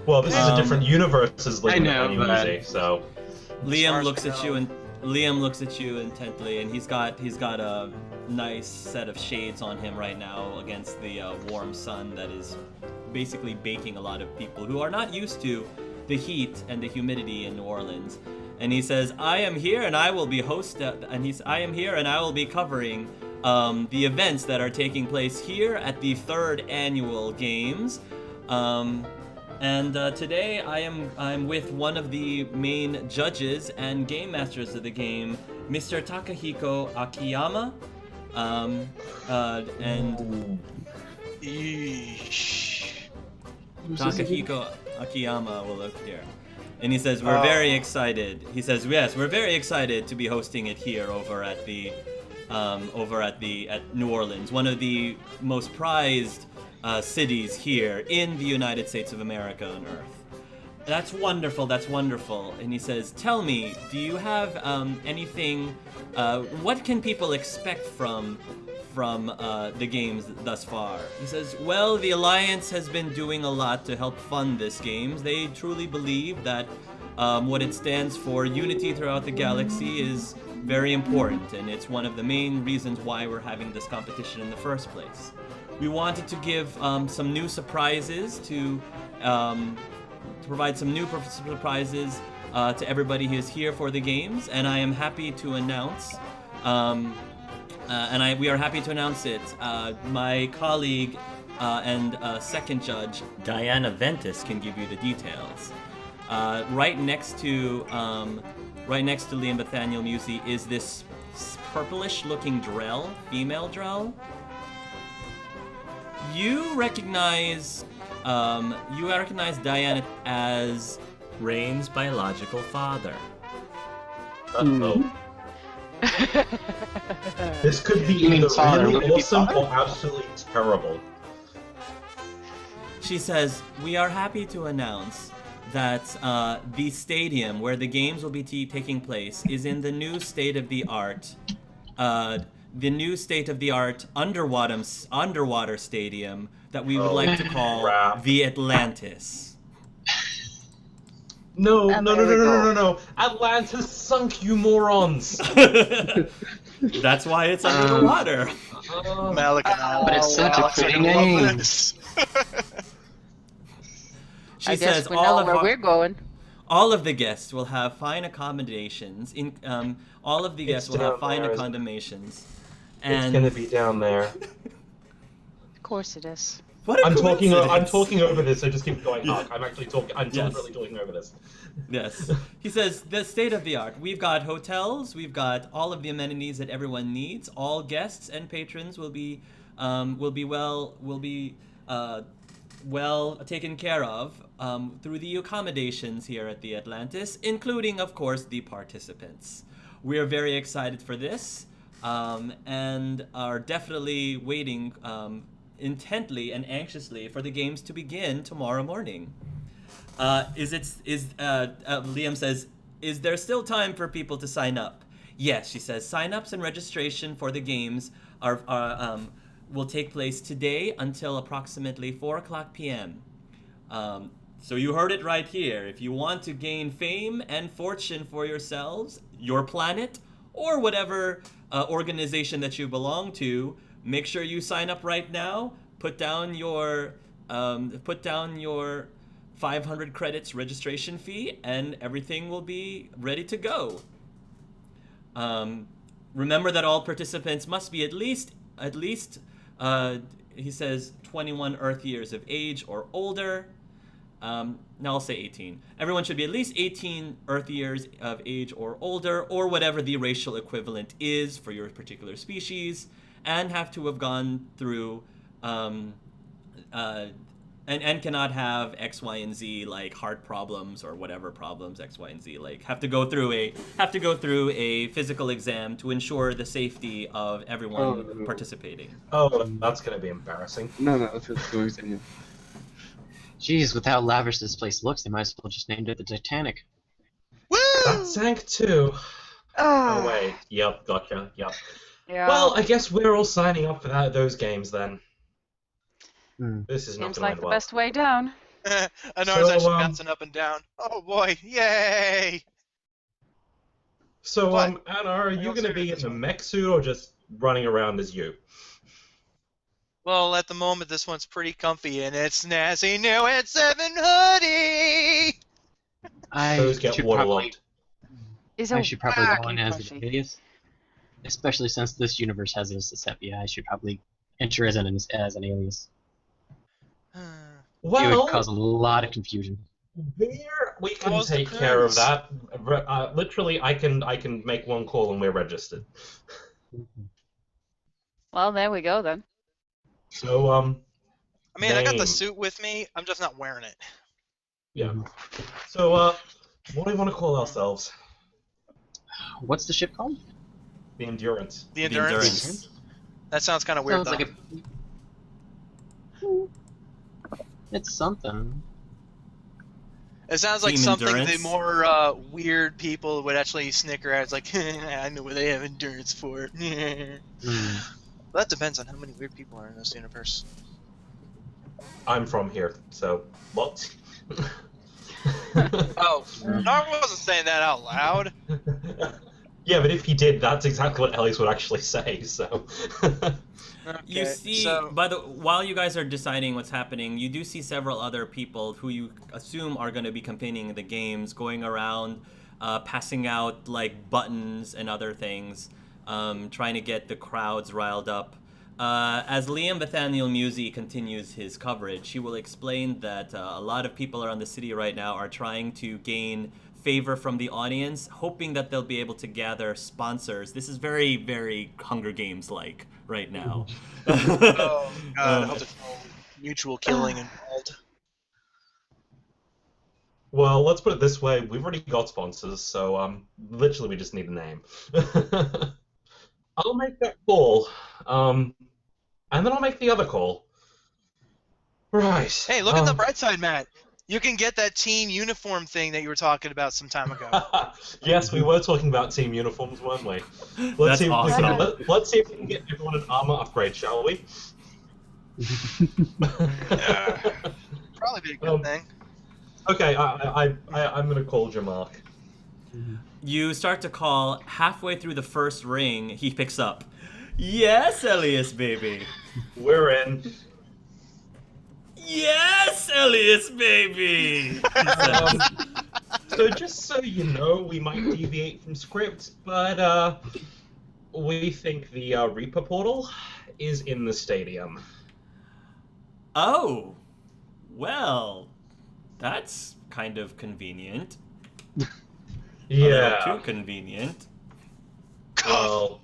Well, this is a different universe as I know, Liam but- Uzi, so... Liam looks at you and Liam looks at you intently, and he's got a nice set of shades on him right now against the warm sun that is basically baking a lot of people who are not used to the heat and the humidity in New Orleans. And he says, "I am here, and I will be I am here, and I will be covering the events that are taking place here at the 3rd annual games." And today I'm with one of the main judges and game masters of the game, Mr. Takahiko Akiyama. And Takahiko Akiyama will look here. And he says, "We're very excited." He says, "Yes, we're very excited to be hosting it here over at New Orleans, one of the most prized cities here in the United States of America on Earth." That's wonderful. That's wonderful. And he says, "Tell me, do you have anything? What can people expect from the games thus far?" He says, "Well, the Alliance has been doing a lot to help fund this games. They truly believe that what it stands for, unity throughout the galaxy, is very important, and it's one of the main reasons why we're having this competition in the first place. We wanted to give some new surprises to provide some new surprises to everybody who is here for the games, and I am happy to announce, we are happy to announce it. My colleague and second judge, Diana Ventus, can give you the details. Right next to Liam Nathaniel Musi is this purplish-looking Drell, female Drell. You recognize Diana as Rain's biological father. Uh-oh. This could be You mean either father? Would it really be awesome father? or absolutely terrible. She says, "We are happy to announce that the stadium where the games will be taking place is in the new state-of-the-art underwater stadium that we would like to call crap. the Atlantis." No, And no, no, there no, we no, go. no, no! Atlantis sunk, you morons! That's why it's under the water. Malik and I But it's such a Alex are pretty gonna love name. this. She I guess says we know where we're going. all of the guests will have fine accommodations. All of the guests will have down fine there, isn't it? accommodations. It's And gonna be down there. Of course it is. what a I'm coincidence. talking over this, so just keep going, Huck. I'm Yes. deliberately talking over this. Yes. He says the state of the art. We've got hotels. We've got all of the amenities that everyone needs. All guests and patrons will be well taken care of through the accommodations here at the Atlantis, including, of course, the participants. We are very excited for this and are definitely waiting intently and anxiously for the games to begin tomorrow morning. Liam says, "Is there still time for people to sign up?" Yes, she says, "Sign-ups and registration for the games will take place today until approximately 4:00 p.m. So you heard it right here. If you want to gain fame and fortune for yourselves, your planet, or whatever organization that you belong to, make sure you sign up right now. Put down your 500 credits registration fee, and everything will be ready to go. Remember that all participants must be at least he says 21 Earth years of age or older. Now I'll say 18. Everyone should be at least 18 Earth years of age or older, or whatever the racial equivalent is for your particular species, and have to have gone through and cannot have X, Y, and Z, like heart problems or whatever problems X, Y, and Z, like have to go through a physical exam to ensure the safety of everyone participating. Oh, that's gonna be embarrassing. No, that's what's going on. Jeez, with how lavish this place looks, they might as well just named it the Titanic. Woo! That sank too. Oh wait, yep, gotcha, yep. Yeah. Well, I guess we're all signing up for those games then. Hmm. This is not Seems gonna like end the well. best way down. Anar's actually um, bouncing up and down. Oh boy, yay! So, What? Anna, are you don't going to see be in this the one. mech suit or just running around as you? Well, at the moment, this one's pretty comfy, and it's snazzy new at 7 hoodie! I Those get should waterlogged. It's I a should probably go fucking in as the plushie. alias, especially since this universe has a Sepia. I should probably enter as an alias. It would Well, cause a lot of confusion. we can Well, it take care of depends. that. Literally, I can make one call and we're registered. Well, there we go then. So, I mean, I got the name. suit with me, I'm just not wearing it. Yeah. So, what do we want to call ourselves? What's the ship called? The Endurance. The Endurance? That sounds kind of weird, Sounds though. like it's something. It sounds like Team something Endurance? the more weird people would actually snicker at. It's like, I know what they have endurance for. Well, that depends on how many weird people are in this universe. I'm from here, so what? Oh, Nar wasn't saying that out loud. Yeah, but if he did, that's exactly what Elias would actually say. So. You Okay, see, so while you guys are deciding what's happening, you do see several other people who you assume are going to be campaigning in the games, going around, passing out like buttons and other things, trying to get the crowds riled up. As Liam Nathaniel Musey continues his coverage, he will explain that a lot of people around the city right now are trying to gain favor from the audience, hoping that they'll be able to gather sponsors. This is very, very Hunger Games-like right now. oh god, I hope there's no mutual killing involved. Well, let's put it this way: we've already got sponsors, so literally we just need a name. I'll make that call, and then I'll make the other call. Right. Hey, look at the bright side, Matt. You can get that team uniform thing that you were talking about some time ago. Yes, we were talking about team uniforms, weren't we? That's See if awesome. let's see if we can get everyone an armor upgrade, shall we? Probably be a good thing. Okay, I'm gonna call Jamark. You start to call. Halfway through the first ring, he picks up. Yes, Elias, baby. We're in. Yes, Elias, baby. He says. So just so you know, we might deviate from script, but we think the Reaper portal is in the stadium. Oh, well, that's kind of convenient. A little too convenient. Well,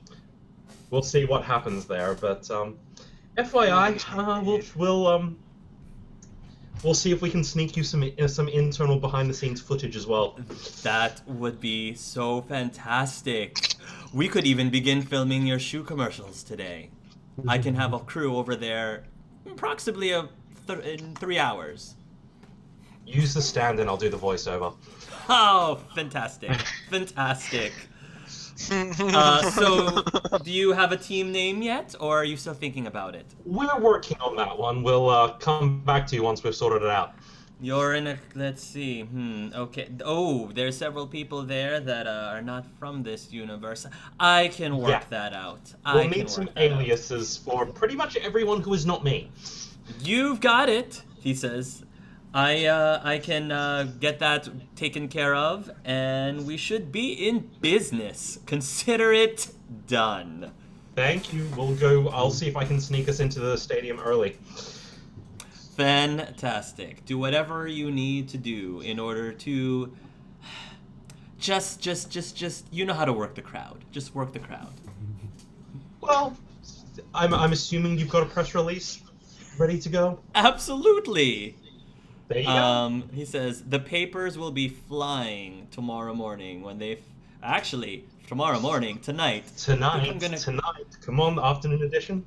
we'll see what happens there, but FYI, we'll see if we can sneak you some internal behind-the-scenes footage as well. That would be so fantastic. We could even begin filming your shoe commercials today. I can have a crew over there approximately in 3 hours. Use the stand and I'll do the voiceover. Oh, fantastic. Fantastic. So, do you have a team name yet, or are you still thinking about it? We're working on that one. We'll come back to you once we've sorted it out. You're in a... Let's see. Okay. Oh, there's several people there that are not from this universe. I can work that out. We'll need some aliases for pretty much everyone who is not me. You've got it, he says. I can get that taken care of, and we should be in business. Consider it done. Thank you. We'll go. I'll see if I can sneak us into the stadium early. Fantastic. Do whatever you need to do in order to just you know how to work the crowd. Just work the crowd. Well, I'm assuming you've got a press release ready to go. Absolutely. There you go. He says the papers will be flying tomorrow morning when they actually tomorrow morning tonight. Tonight. Come on, the afternoon edition.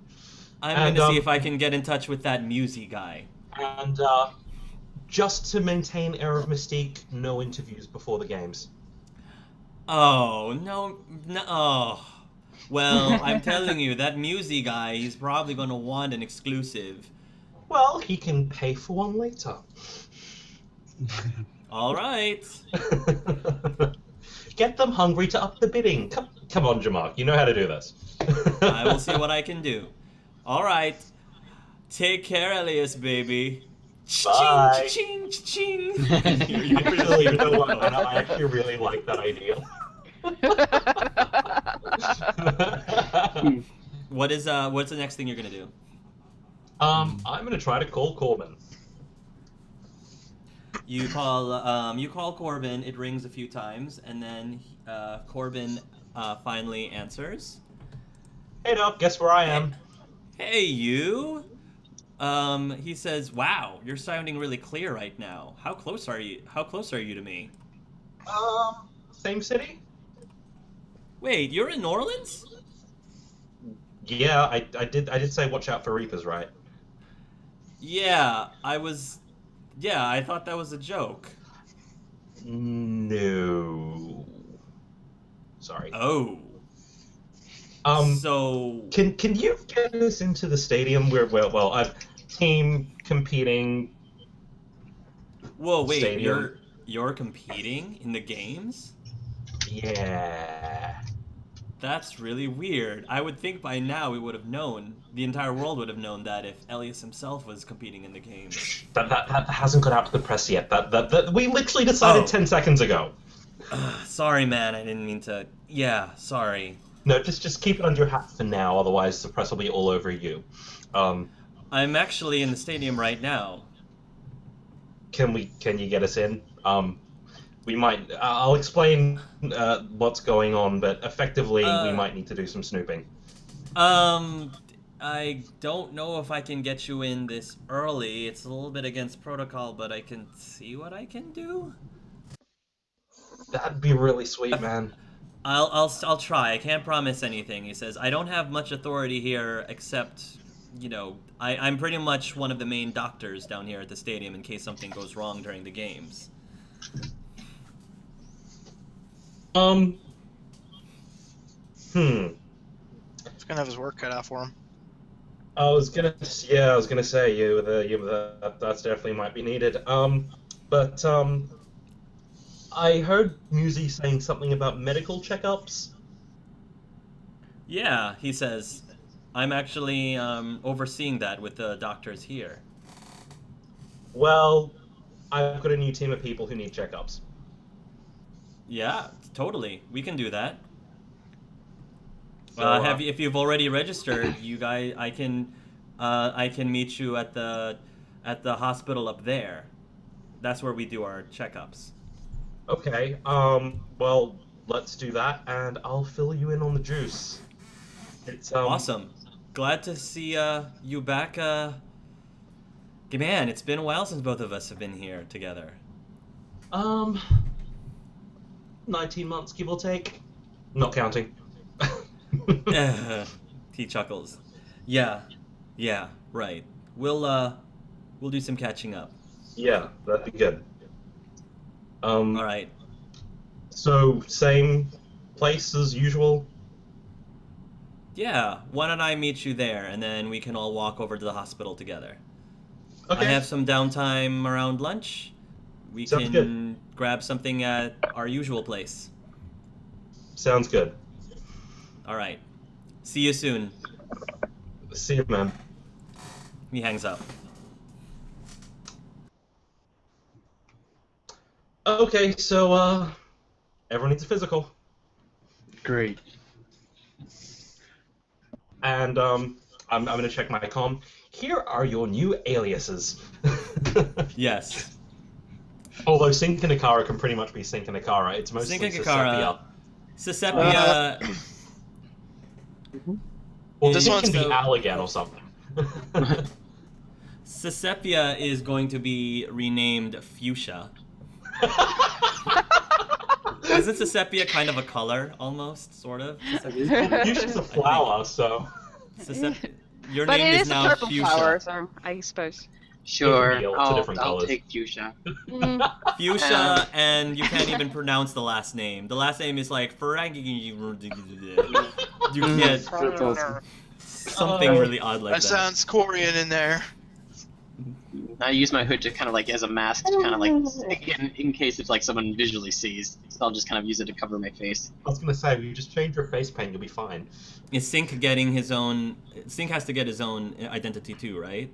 I'm gonna see if I can get in touch with that Musey guy. And just to maintain air of mystique, no interviews before the games. Oh no! Oh, well, I'm telling you, that Musey guy, he's probably gonna want an exclusive. Well, he can pay for one later. All right. Get them hungry to up the bidding. Come on, Jamark. You know how to do this. I will see what I can do. All right. Take care, Elias, baby. Bye. Ching, ching, ching. Really, you know what? I actually really like that idea. What's the next thing you're gonna do? I'm gonna try to call Corbin. You call Corbin. It rings a few times, and then Corbin finally answers. Hey, Doc. Guess where I am? Hey, you. He says, "Wow, you're sounding really clear right now. How close are you? How close are you to me?" Same city? Wait, you're in New Orleans? Yeah, I did say watch out for Reapers, right? Yeah, Yeah, I thought that was a joke. No. Sorry. Oh. So Can you get us into the stadium where I've team competing. Whoa, wait, Stadium. you're competing in the games? Yeah. That's really weird. I would think by now we would have known, the entire world would have known that if Elias himself was competing in the games. That hasn't got out to the press yet. That we literally decided 10 seconds ago. Sorry, man, I didn't mean to. Yeah, sorry. No, just keep it under your hat for now, otherwise the press will be all over you. I'm actually in the stadium right now. Can you get us in? We might. I'll explain what's going on, but effectively we might need to do some snooping. I don't know if I can get you in this early. It's a little bit against protocol, but I can see what I can do. That'd be really sweet, man. I'll try. I can't promise anything. He says, I don't have much authority here except, you know, I'm pretty much one of the main doctors down here at the stadium in case something goes wrong during the games. He's gonna have his work cut out for him. I was gonna say that's definitely might be needed. But I heard Musi saying something about medical checkups. Yeah, he says, I'm actually overseeing that with the doctors here. Well, I've got a new team of people who need checkups. Yeah, totally. We can do that. So, if you've already registered, you guys, I can meet you at the hospital up there. That's where we do our checkups. Okay. Well, let's do that, and I'll fill you in on the juice. It's Awesome. Glad to see you back. Man, it's been a while since both of us have been here together. 19 months, give or take. Not counting. He chuckles. Yeah, right. We'll do some catching up. Yeah, that'd be good. All right. So, same place as usual? Yeah, why don't I meet you there, and then we can all walk over to the hospital together. Okay. I have some downtime around lunch. We Sounds can good. grab something at our usual place. Sounds good. All right. See you soon. See you, man. He hangs up. Okay, so, everyone needs a physical. Great. And, I'm gonna check my comm. Here are your new aliases. Yes. Although Sinkanakara can pretty much be Sinkanakara, it's mostly Sinkanakara. Sesepia. Sesepia. Well, This this one's can be the- Allegan or something. Sesepia is going to be renamed Fuchsia. Isn't Sesepia kind of a color, almost, sort of? Fuchsia's a flower, so... Your But name it is is a now purple Fuchsia. flower, so I suppose. Sure, It's I'll different colours. take fuchsia. Fuchsia, and you can't even pronounce the last name. The last name is like you can't That's awesome. something really odd like That sounds Korean in there. I use my hood to kind of like as a mask to kind of like in case if like someone visually sees. So I'll just kind of use it to cover my face. I was gonna say, if you just change your face paint, you'll be fine. Is Sync getting his own? Sync has to get his own identity too, right?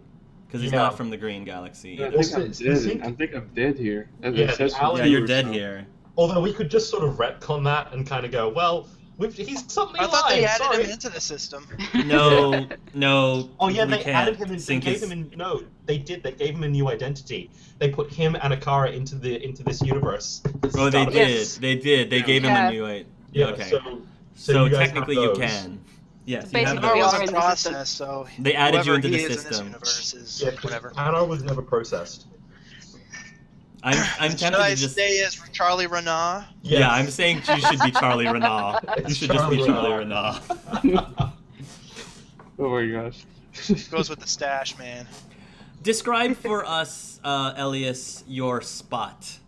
Because he's Yeah. not from the Green Galaxy. I either. think I'm dead here. As Yeah, it says Alan- Yeah, from you're viewers, dead so- here. Although we could just sort of retcon that and kind of go, well, he's suddenly I thought they alive, added sorry. him into the system. No, no. Oh yeah, we they can't. added him in. They Sync gave is- him in. No, they did. They gave him a new identity. They put him and Akara into this universe. Oh, they Start- did. Yes. They did. They gave him Yeah. a new. Yeah. Okay. So So you guys technically have you those. can. Yes. So you have basically Anar we those. are wasn't in the system. processed, so They added you whoever into the he is in this system. universe is Yeah, 'cause whatever. Anar was never processed. I'm Should tempted I to just. stay as Charlie Renard? Yeah, I'm saying you should be Charlie Renard. You It's should just be Charlie Charlie Renard. Oh my gosh. Goes with the stash, man. Describe for us, Elias, your spot.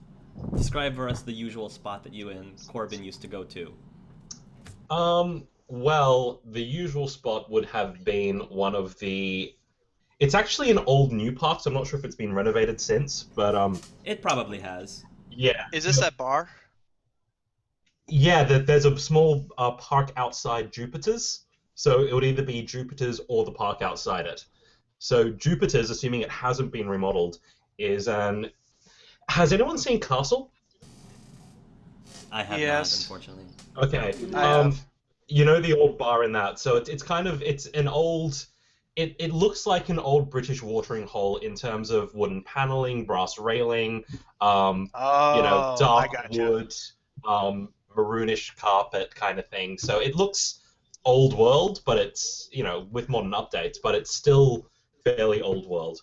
Describe for us the usual spot that you and Corbin used to go to. Well, the usual spot would have been one of the. It's actually an old new park, so I'm not sure if it's been renovated since, but It probably has. yeah. Is this that bar? Yeah, there's a small park outside Jupiter's, so it would either be Jupiter's or the park outside it. So Jupiter's, assuming it hasn't been remodeled, is an. Has anyone seen Castle? I have Yes. not, unfortunately. Okay. I have. You know the old bar in that, so it's kind of it's an old. It looks like an old British watering hole in terms of wooden paneling, brass railing, Oh, I dark gotcha. wood, maroonish carpet kind of thing. So it looks old world, but it's with modern updates, but it's still fairly old world.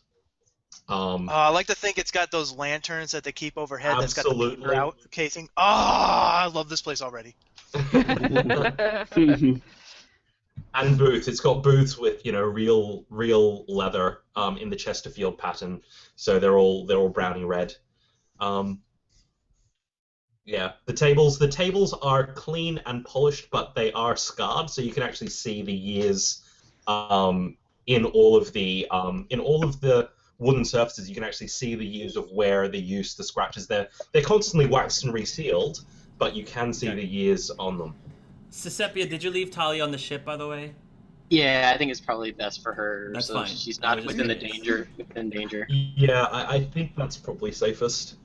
I like to think it's got those lanterns that they keep overhead. That's got the Absolutely. paper out casing. Oh, I love this place already. And booths. It's got booths with real leather in the Chesterfield pattern, so they're all browny red. Yeah, the tables are clean and polished, but they are scarred, so you can actually see the years in all of the wooden surfaces. You can actually see the years of wear, the use, the scratches. They're constantly waxed and resealed, but you can see the years on them. Sisepia, did you leave Talia on the ship, by the way? Yeah, I think it's probably best for her, That's so fine. she's I not was just within the curious. danger. Yeah, I think that's probably safest.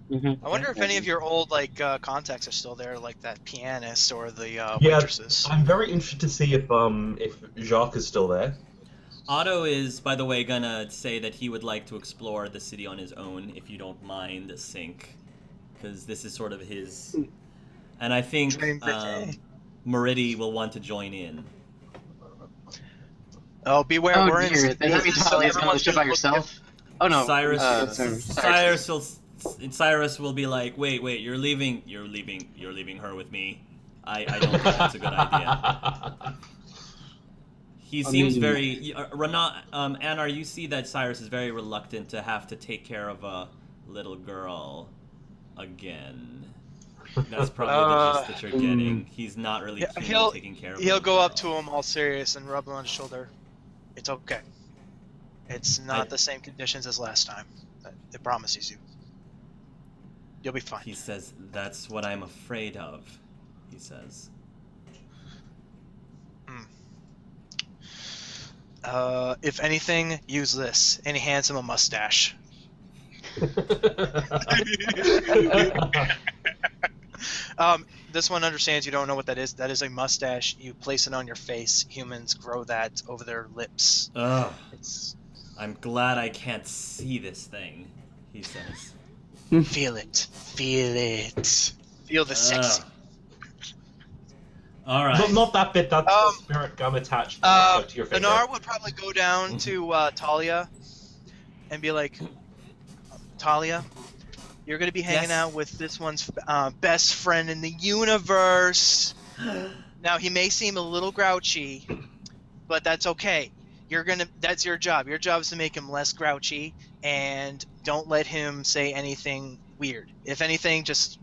Mm-hmm. I wonder if any of your old contacts are still there, like that pianist or the Yeah, waitresses. I'm very interested to see if Jacques is still there. Otto is, by the way, gonna say that he would like to explore the city on his own, if you don't mind, Sync. Because this is sort of his... And I think Meridi will want to join in. Oh, beware, Oh we're in. dear, does that mean Talia's on the ship by herself? Oh no, Cyrus, sorry. Cyrus will be like, wait, you're leaving her with me. I don't think that's a good idea. He seems very Anar, you see that Cyrus is very reluctant to have to take care of a little girl again. That's probably the gist that you're getting. He's not really keen on taking care of her. He'll go up to him all serious and rub him on his shoulder. It's okay. It's not the same conditions as last time. It promises you. You'll be fine. He says, that's what I'm afraid of, he says. If anything, use this. And he hands him a mustache. This one understands you don't know what that is. That is a mustache. You place it on your face. Humans grow that over their lips. Ugh. It's... I'm glad I can't see this thing, he says. Feel it. Feel it. Feel the sexy. All right. Not that bit. That's the spirit gum attached to your finger. Anar would probably go down to Talia and be like, Talia, you're going to be hanging out with this one's best friend in the universe. Now, he may seem a little grouchy, but that's okay. That's your job. Your job is to make him less grouchy, and don't let him say anything weird. If anything, just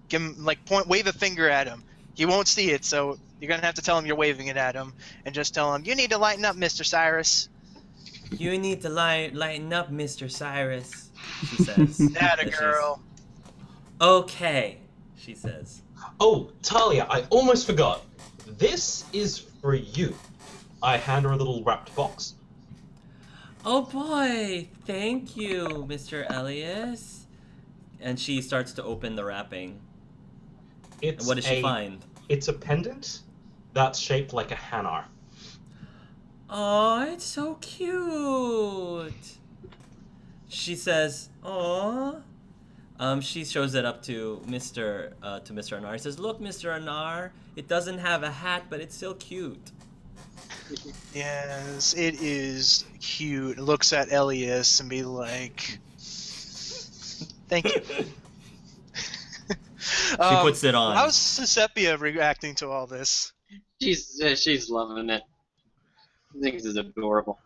give him, wave a finger at him. He won't see it, so you're going to have to tell him you're waving it at him, and just tell him, you need to lighten up, Mr. Cyrus. You need to lighten up, Mr. Cyrus, she says. That a as she's- girl. Okay, she says. Oh, Talia, I almost forgot. This is for you. I hand her a little wrapped box. Oh boy, thank you, Mr. Elias. And she starts to open the wrapping. It's And what does she find? It's a pendant that's shaped like a hanar. Oh, it's so cute. She says, "Aw." She shows it up to Mr. Anar. She says, "Look, Mr. Anar, it doesn't have a hat, but it's still cute." Yes, it is cute. It looks at Elias and be like, "Thank you." She puts it on. How's Sepia reacting to all this? She's loving it. I think this is adorable.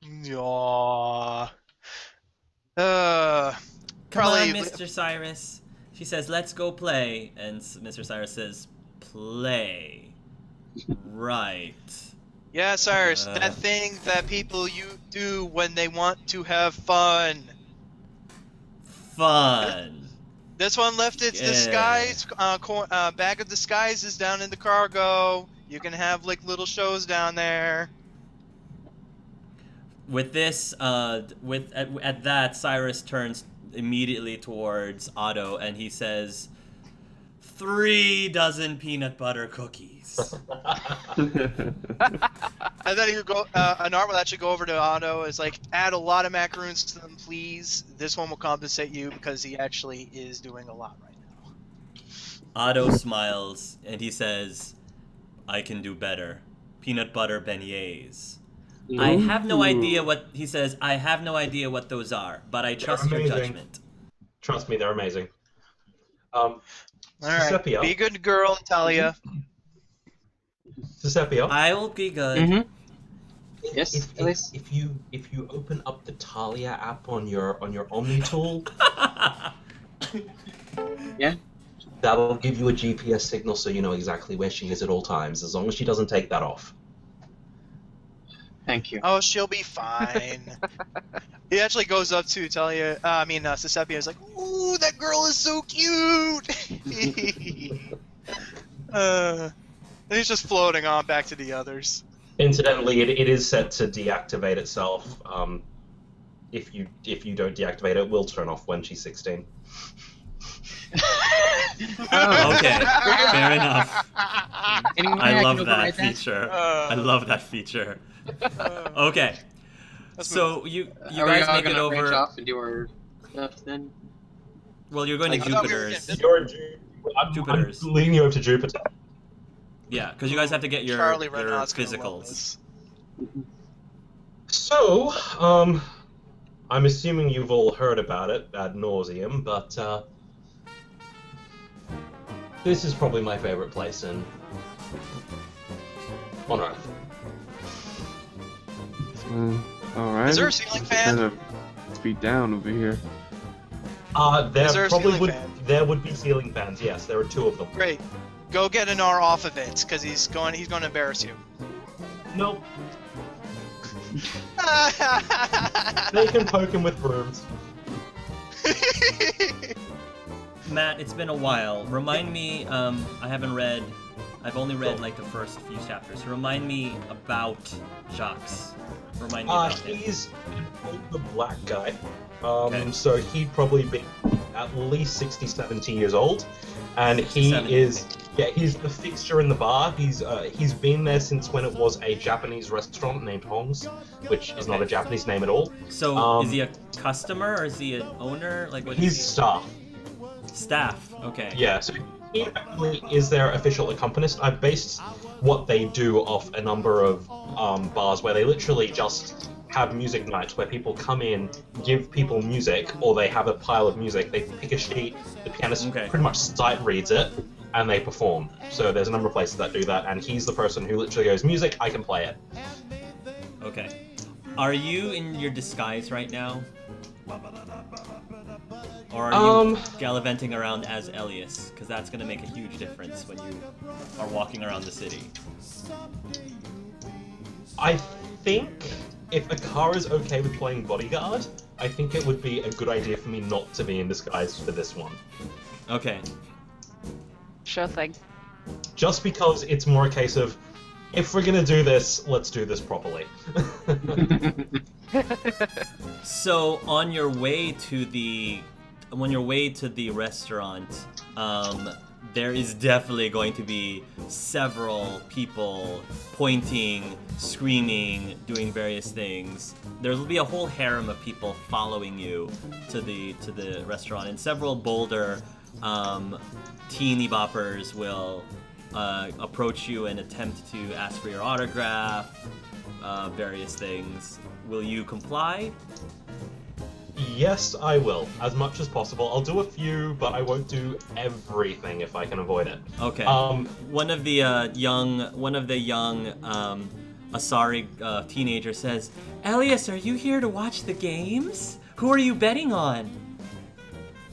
Aww. Come Probably. on, Mr. Cyrus. She says, "Let's go play." And Mr. Cyrus says, "Play." Right. Yeah, Cyrus, that thing that people you do when they want to have fun. Fun. This one left its Yeah. disguise. Bag of disguises down in the cargo. You can have like little shows down there. With this, at that, Cyrus turns immediately towards Otto and he says, 3 dozen peanut butter cookies. And then you go. Anar will actually go over to Otto. Is like, add a lot of macaroons to them, please. This one will compensate you because he actually is doing a lot right now. Otto smiles and he says, "I can do better. Peanut butter beignets." I have no idea what he says. I have no idea what those are, but I trust your amazing. judgment. Trust me, they're amazing. All right, Sepia. be a good girl, Talia. Sepia. I will be good. Mm-hmm. Yes, Elias? If you open up the Talia app on your Omni tool, Yeah. that'll give you a GPS signal so you know exactly where she is at all times, as long as she doesn't take that off. Thank you. Oh, she'll be fine. He actually goes up to Talia. Sepia is like, "Ooh, that girl is so cute." And he's just floating on back to the others. Incidentally, it is set to deactivate itself. If you don't deactivate it, it will turn off when she's 16. Okay, fair enough. Anyone I can love that override feature. I love that feature. Okay, so you Are we guys all make it gonna branch over. off and do our stuff then? Well, you're going to I thought we were Jupiter's. getting- Jupiter's. I'm leading you over to Jupiter. Yeah, because you guys have to get your Charlie Renaud's gonna love physicals. this. So, I'm assuming you've all heard about it ad nauseum, but this is probably my favorite place on Earth. Alright. Is there a ceiling fan? Kind of feet down over here. There Is there a probably ceiling fan? there would be ceiling fans. Yes, there are 2 of them. Great. Go get Anar off of it, because he's going to embarrass you. Nope, they can poke him with brooms. Matt, it's been a while. Remind me. I've only read like the first few chapters. Remind me about Jacques. Remind me about him. He's an older black guy. Okay. So he'd probably be at least 60, 70 years old. And he 70. he's the fixture in the bar. He's been there since when it was a Japanese restaurant named Hong's, which is not a Japanese name at all. So is he a customer or is he an owner? Like what? He's Is he? staff. Staff. Okay. Yeah, so he actually is their official accompanist. I based what they do off a number of bars where they literally just have music nights where people come in, give people music, or they have a pile of music. They pick a sheet, the pianist pretty much sight reads it, and they perform. So there's a number of places that do that, and he's the person who literally goes, "Music, I can play it." Okay. Are you in your disguise right now? Or are you gallivanting around as Elias? Because that's going to make a huge difference when you are walking around the city. I think if Akara's okay with playing bodyguard, I think it would be a good idea for me not to be in disguise for this one. Okay. Sure thing. Just because it's more a case of, if we're gonna do this, let's do this properly. So on your way to the restaurant, there is definitely going to be several people pointing, screaming, doing various things. There will be a whole harem of people following you to the restaurant, and several bolder teeny boppers will approach you and attempt to ask for your autograph, various things. Will you comply? Yes, I will, as much as possible. I'll do a few, but I won't do everything if I can avoid it. Okay. One of the young Asari teenagers says, "Elias, are you here to watch the games? Who are you betting on?"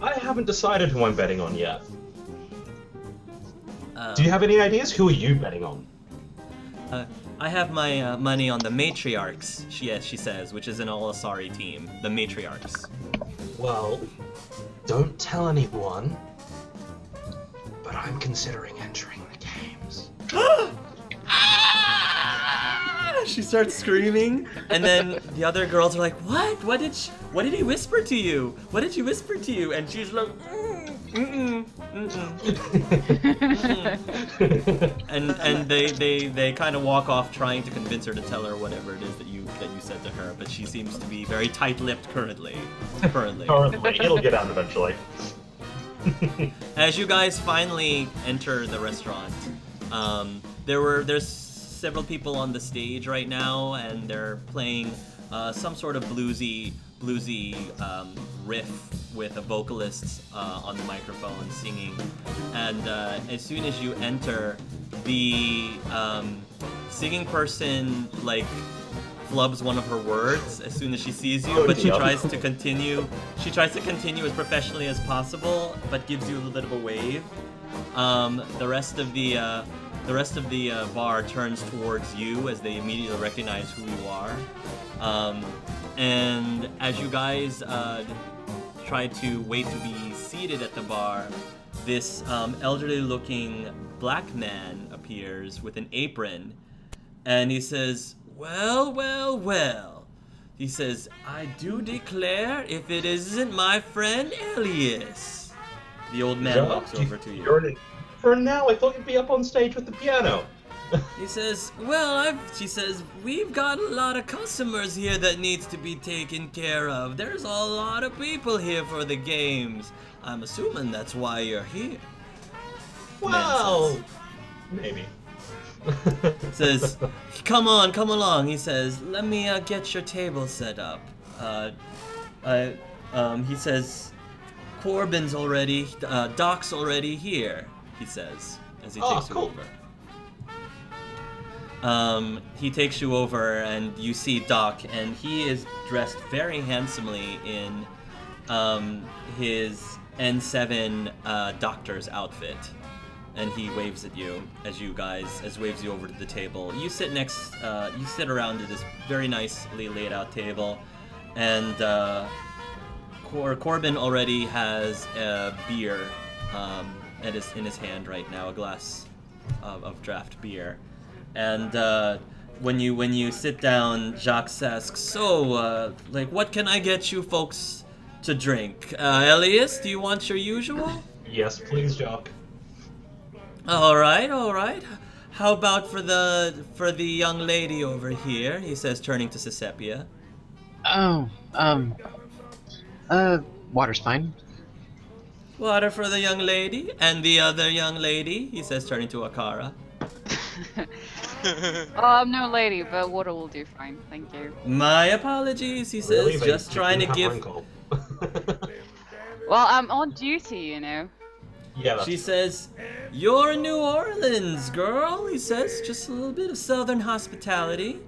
I haven't decided who I'm betting on yet. Do you have any ideas? Who are you betting on? I have my money on the matriarchs, she says, which is an all-Asari team. The matriarchs. Well, don't tell anyone, but I'm considering entering the games. She starts screaming, and then the other girls are like, "What? What did he whisper to you? What did he whisper to you?" And she's like, and they kind of walk off, trying to convince her to tell her whatever it is that you said to her, but she seems to be very tight-lipped currently. Currently, it'll get out eventually. As you guys finally enter the restaurant, there's several people on the stage right now, and they're playing some sort of bluesy riff with a vocalist on the microphone singing. And as soon as you enter, the singing person flubs one of her words as soon as she sees you, but she tries to continue. She tries to continue as professionally as possible, but gives you a little bit of a wave. The rest of the bar turns towards you as they immediately recognize who you are. And as you guys try to wait to be seated at the bar, this elderly-looking black man appears with an apron, and he says, "Well, well, well." He says, "I do declare if it isn't my friend Elias." The old man walks over to you. For now, I thought you'd be up on stage with the piano. He says, "Well, she says, we've got a lot of customers here that needs to be taken care of. There's a lot of people here for the games. I'm assuming that's why you're here." Well, maybe. Says, "Come on, come along." He says, "Let me get your table set up." He says, "Corbin's already, Doc's already here," he says, as he takes you over. He takes you over, and you see Doc, and he is dressed very handsomely in his N7 doctor's outfit, and he waves at you as waves you over to the table. You sit around at this very nicely laid out table, and Corbin already has a beer in his hand right now, a glass of draft beer. And when you sit down, Jacques asks, "So, what can I get you folks to drink? Elias, do you want your usual?" Yes, please, Jock. All right. How about for the young lady over here?" he says, turning to Sisepia. Water's fine. "Water for the young lady, and the other young lady?" he says, turning to Akara. I'm no lady, but water will do fine, thank you. "My apologies," he says, Really? just trying to give... Well, I'm on duty, you know. Yeah, She says, "You're New Orleans, girl," he says, "just a little bit of southern hospitality."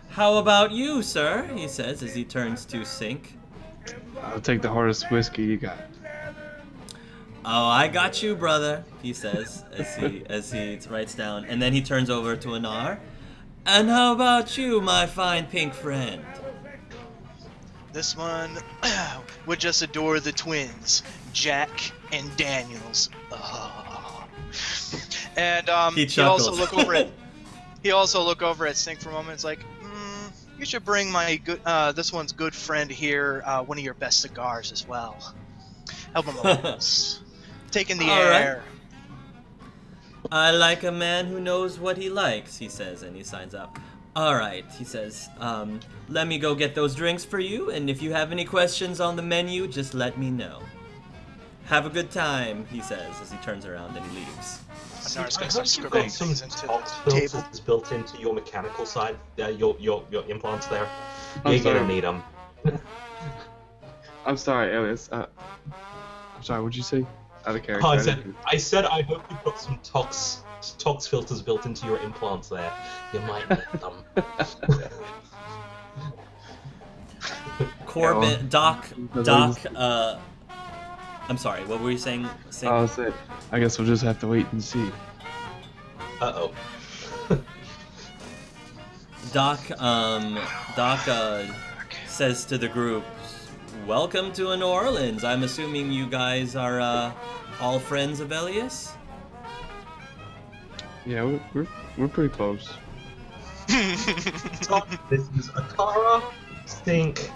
"How about you, sir?" he says as he turns to Sink. I'll take the hardest whiskey you got. "Oh, I got you, brother," he says as he writes down, and then he turns over to Anar. And how about you, my fine pink friend? This one would just adore the twins, Jack and Daniels. And He also chuckles. look over at Sink for a moment. It's like, you should bring my this one's good friend here, one of your best cigars as well. Help him along. Taking the All right. air. I like a man who knows what he likes, he says, and he signs up. All right, he says, let me go get those drinks for you, and if you have any questions on the menu, just let me know. Have a good time, he says, as he turns around and he leaves. I'm just I gonna hope start you've scribbling got some things into Tox the table. filters built into your mechanical side, your implants there. I'm You're gonna sorry. need them. I'm sorry, Elias. I'm sorry. What'd you say? Out of character. Oh, didn't- I said I hope you've got some Tox filters built into your implants there. You might need them. Corbin, Doc, I'm sorry, what were you saying? I guess we'll just have to wait and see. Uh-oh. Doc says to the group, welcome to New Orleans. I'm assuming you guys are all friends of Elias? Yeah, we're pretty close. This is Akara, Stink,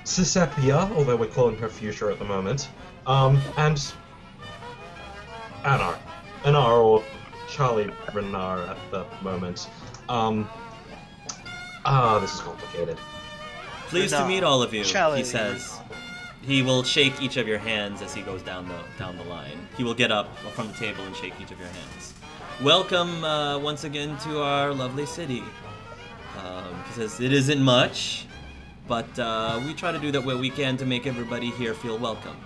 Sisepia, although we're calling her Fuchsia at the moment, and Anar. Anar, or Charlie Renar at the moment. This is complicated. Pleased to meet all of you, Charlie he says. He will shake each of your hands as he goes down the line. He will get up from the table and shake each of your hands. Welcome once again to our lovely city. He says, it isn't much, but we try to do that what we can to make everybody here feel welcome.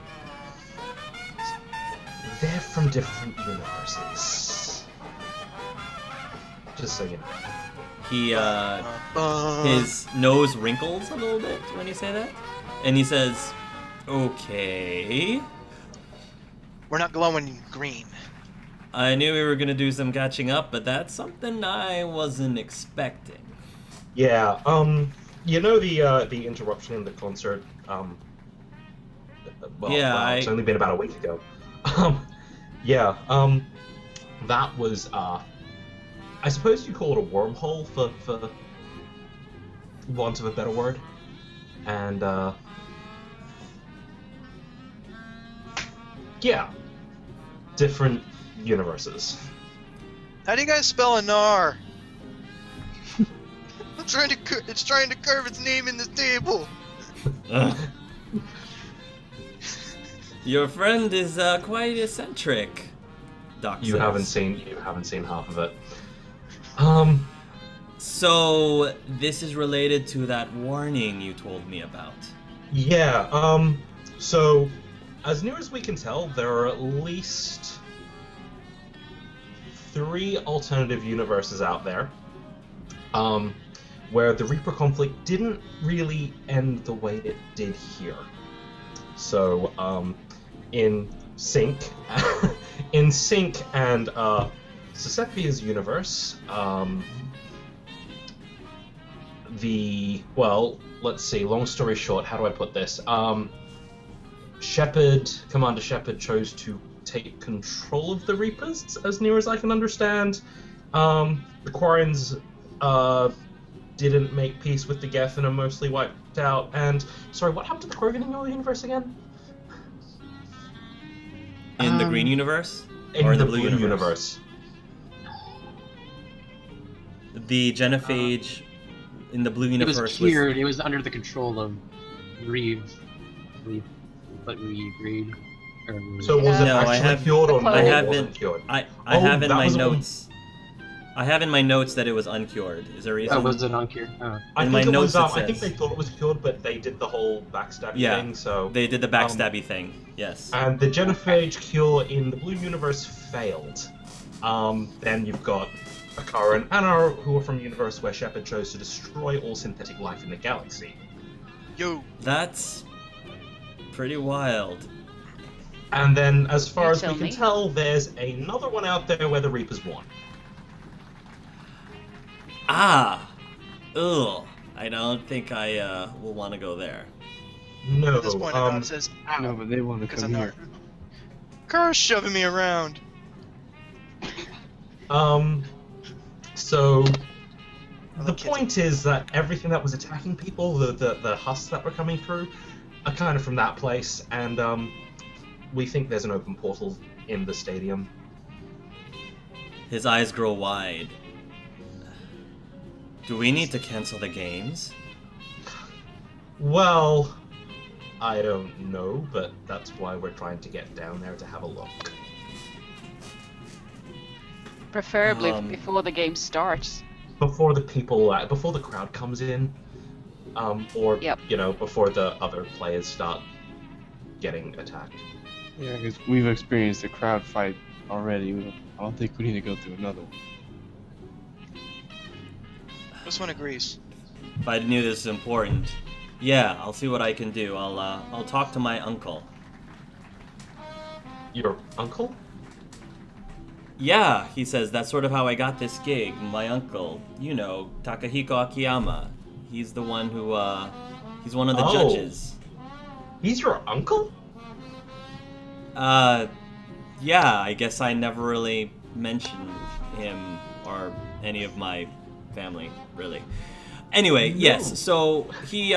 They're from different universes. Just so you know. He, his nose wrinkles a little bit when you say that. And he says, okay. We're not glowing green. I knew we were going to do some catching up, but that's something I wasn't expecting. Yeah, you know the interruption in the concert, it's only been about a week ago. That was, I suppose you call it a wormhole for want of a better word. And, yeah, different universes. How do you guys spell Anar? It's trying to curve its name in this table. Your friend is quite eccentric, Doc says. You haven't seen half of it. So this is related to that warning you told me about. Yeah, so as near as we can tell, there are at least 3 alternative universes out there, where the Reaper conflict didn't really end the way it did here. So, in Sync and Sisepia's universe, let's see, long story short, how do I put this? Commander Shepard chose to take control of the Reapers, as near as I can understand. The Quarians, didn't make peace with the Geth and are mostly wiped out. And, sorry, what happened to the Krogan in your universe again? In the green universe? In Or in the the blue blue universe? The genophage in the blue It universe was cured. It was under the control of Reeve, but we agreed. So was it No, I actually have- cured or no, I it haven't- wasn't cured? I Oh, have in that my was on- notes. I have in my notes that it was uncured. Is there a reason? Oh, was it uncured? Oh. I in think my it notes was, it I think says- they thought it was cured, but they did the whole backstabbing Yeah, thing, so... They did the backstabby thing. Yes. And the genophage cure in the blue universe failed. Then you've got Akara and Anar, who are from a universe where Shepard chose to destroy all synthetic life in the galaxy. Yo. That's pretty wild. And then, as far You as we tell can me. tell, there's another one out there where the Reapers won. Ah! Ugh. I don't think I will want to go there. No. At this point, Anand says, "Ow," No, but they want to because come here. Car's shoving me around. So Oh, the kids. point is that everything that was attacking people, the husks that were coming through, are kind of from that place, and we think there's an open portal in the stadium. His eyes grow wide. Do we need to cancel the games? Well, I don't know, but that's why we're trying to get down there to have a look. Preferably Um, before the game starts. Before the crowd comes in, or Yep. before the other players start getting attacked. Yeah, because we've experienced a crowd fight already. I don't think we need to go through another one. This one agrees. If I knew this was important, yeah, I'll see what I can do. I'll talk to my uncle. Your uncle? Yeah, he says, that's sort of how I got this gig. My uncle, Takahiko Akiyama. He's the one who, he's one of the Oh. judges. He's your uncle? Yeah, I guess I never really mentioned him or any of my family, really. Anyway, No. yes, so he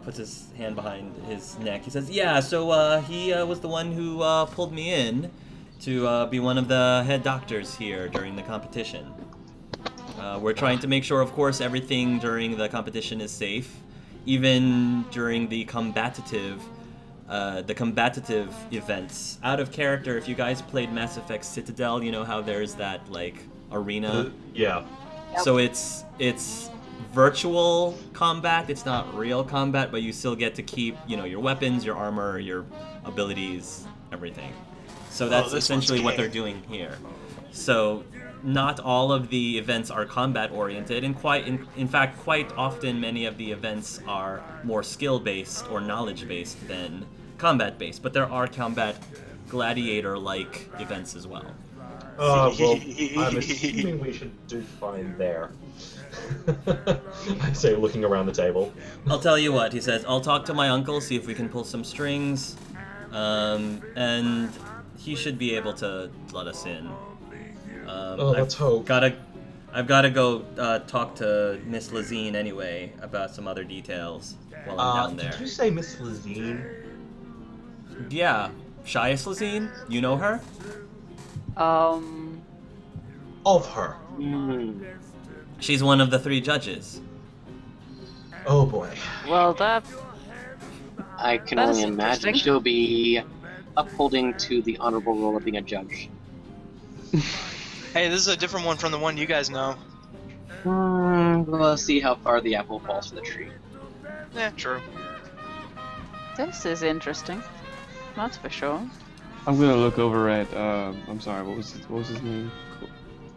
puts his hand behind his neck. He says, yeah, so he was the one who pulled me in to be one of the head doctors here during the competition. We're trying to make sure, of course, everything during the competition is safe, even during the combative events. Out of character, if you guys played Mass Effect Citadel, you know how there's that, arena? Yeah. So it's virtual combat. It's not real combat, but you still get to keep, your weapons, your armor, your abilities, everything. So that's this essentially one's what king. they're doing here. So not all of the events are combat oriented, and in fact, quite often many of the events are more skill based or knowledge based than combat based. But there are combat gladiator-like events as well. Well, I'm assuming we should do fine there. I say, looking around the table. I'll tell you what, he says, I'll talk to my uncle, see if we can pull some strings, and he should be able to let us in. Let's hope. I've got to go talk to Miss Lazine anyway about some other details while I'm down there. Did you say Miss Lazine? Yeah, Shias Lazine, you know her? Of her. She's one of the 3 judges. Oh boy. Well, that I can That is only imagine interesting. she'll be upholding to the honorable role of being a judge. Hey, this is a different one from the one you guys know. We'll see how far the apple falls from the tree. Yeah, true. this is interesting. That's for sure. I'm gonna look over at. I'm sorry. What was his name?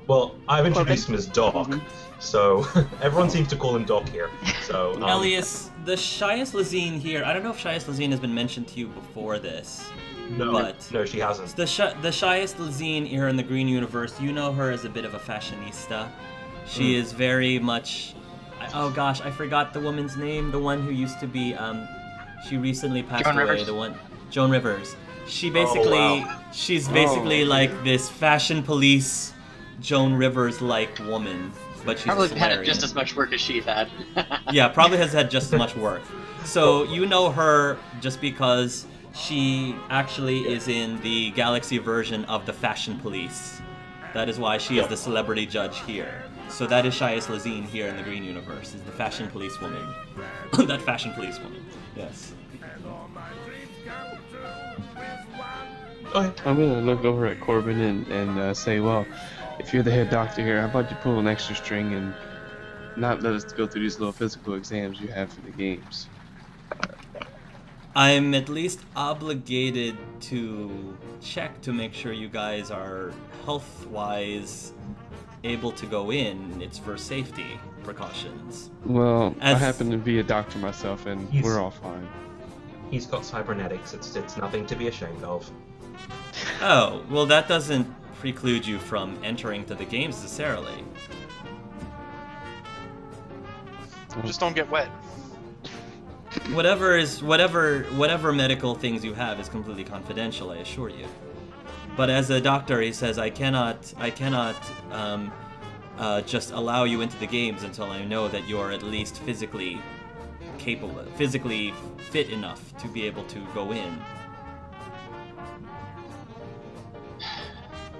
Well, I've introduced him as Doc, Mhm. so everyone seems to call him Doc here. So, Elias, the Shias Lazine here, I don't know if Shias Lazine has been mentioned to you before this. no, she hasn't. The Shias Lazine here in the Green Universe, you know her as a bit of a fashionista. She is very much... Oh gosh, I forgot the woman's name. The one who used to be... she recently passed Joan away. Rivers. Joan Rivers. She basically... wow. She's basically like this fashion police Joan Rivers-like woman. But she's Probably a had Solarian. just as much work as she had. Yeah, probably has had just as much work. So you know her just because she actually is in the Galaxy version of the Fashion Police. That is why she is the celebrity judge here. So that is Shias Lazine here in the Green Universe, is the Fashion Police woman. That Fashion Police woman. Yes. Okay. I'm gonna look over at Corbin and say, well, if you're the head doctor here, how about you pull an extra string and not let us go through these little physical exams you have for the games? I'm at least obligated to check to make sure you guys are health-wise able to go in. It's for safety precautions. Well, I As- happen to be a doctor myself, and He's- we're all fine. He's got cybernetics. It's nothing to be ashamed of. Oh, well that doesn't preclude you from entering to the games necessarily. Just don't get wet. Whatever medical things you have is completely confidential, I assure you. But as a doctor, he says, I cannot just allow you into the games until I know that you're at least physically capable, physically fit enough to be able to go in.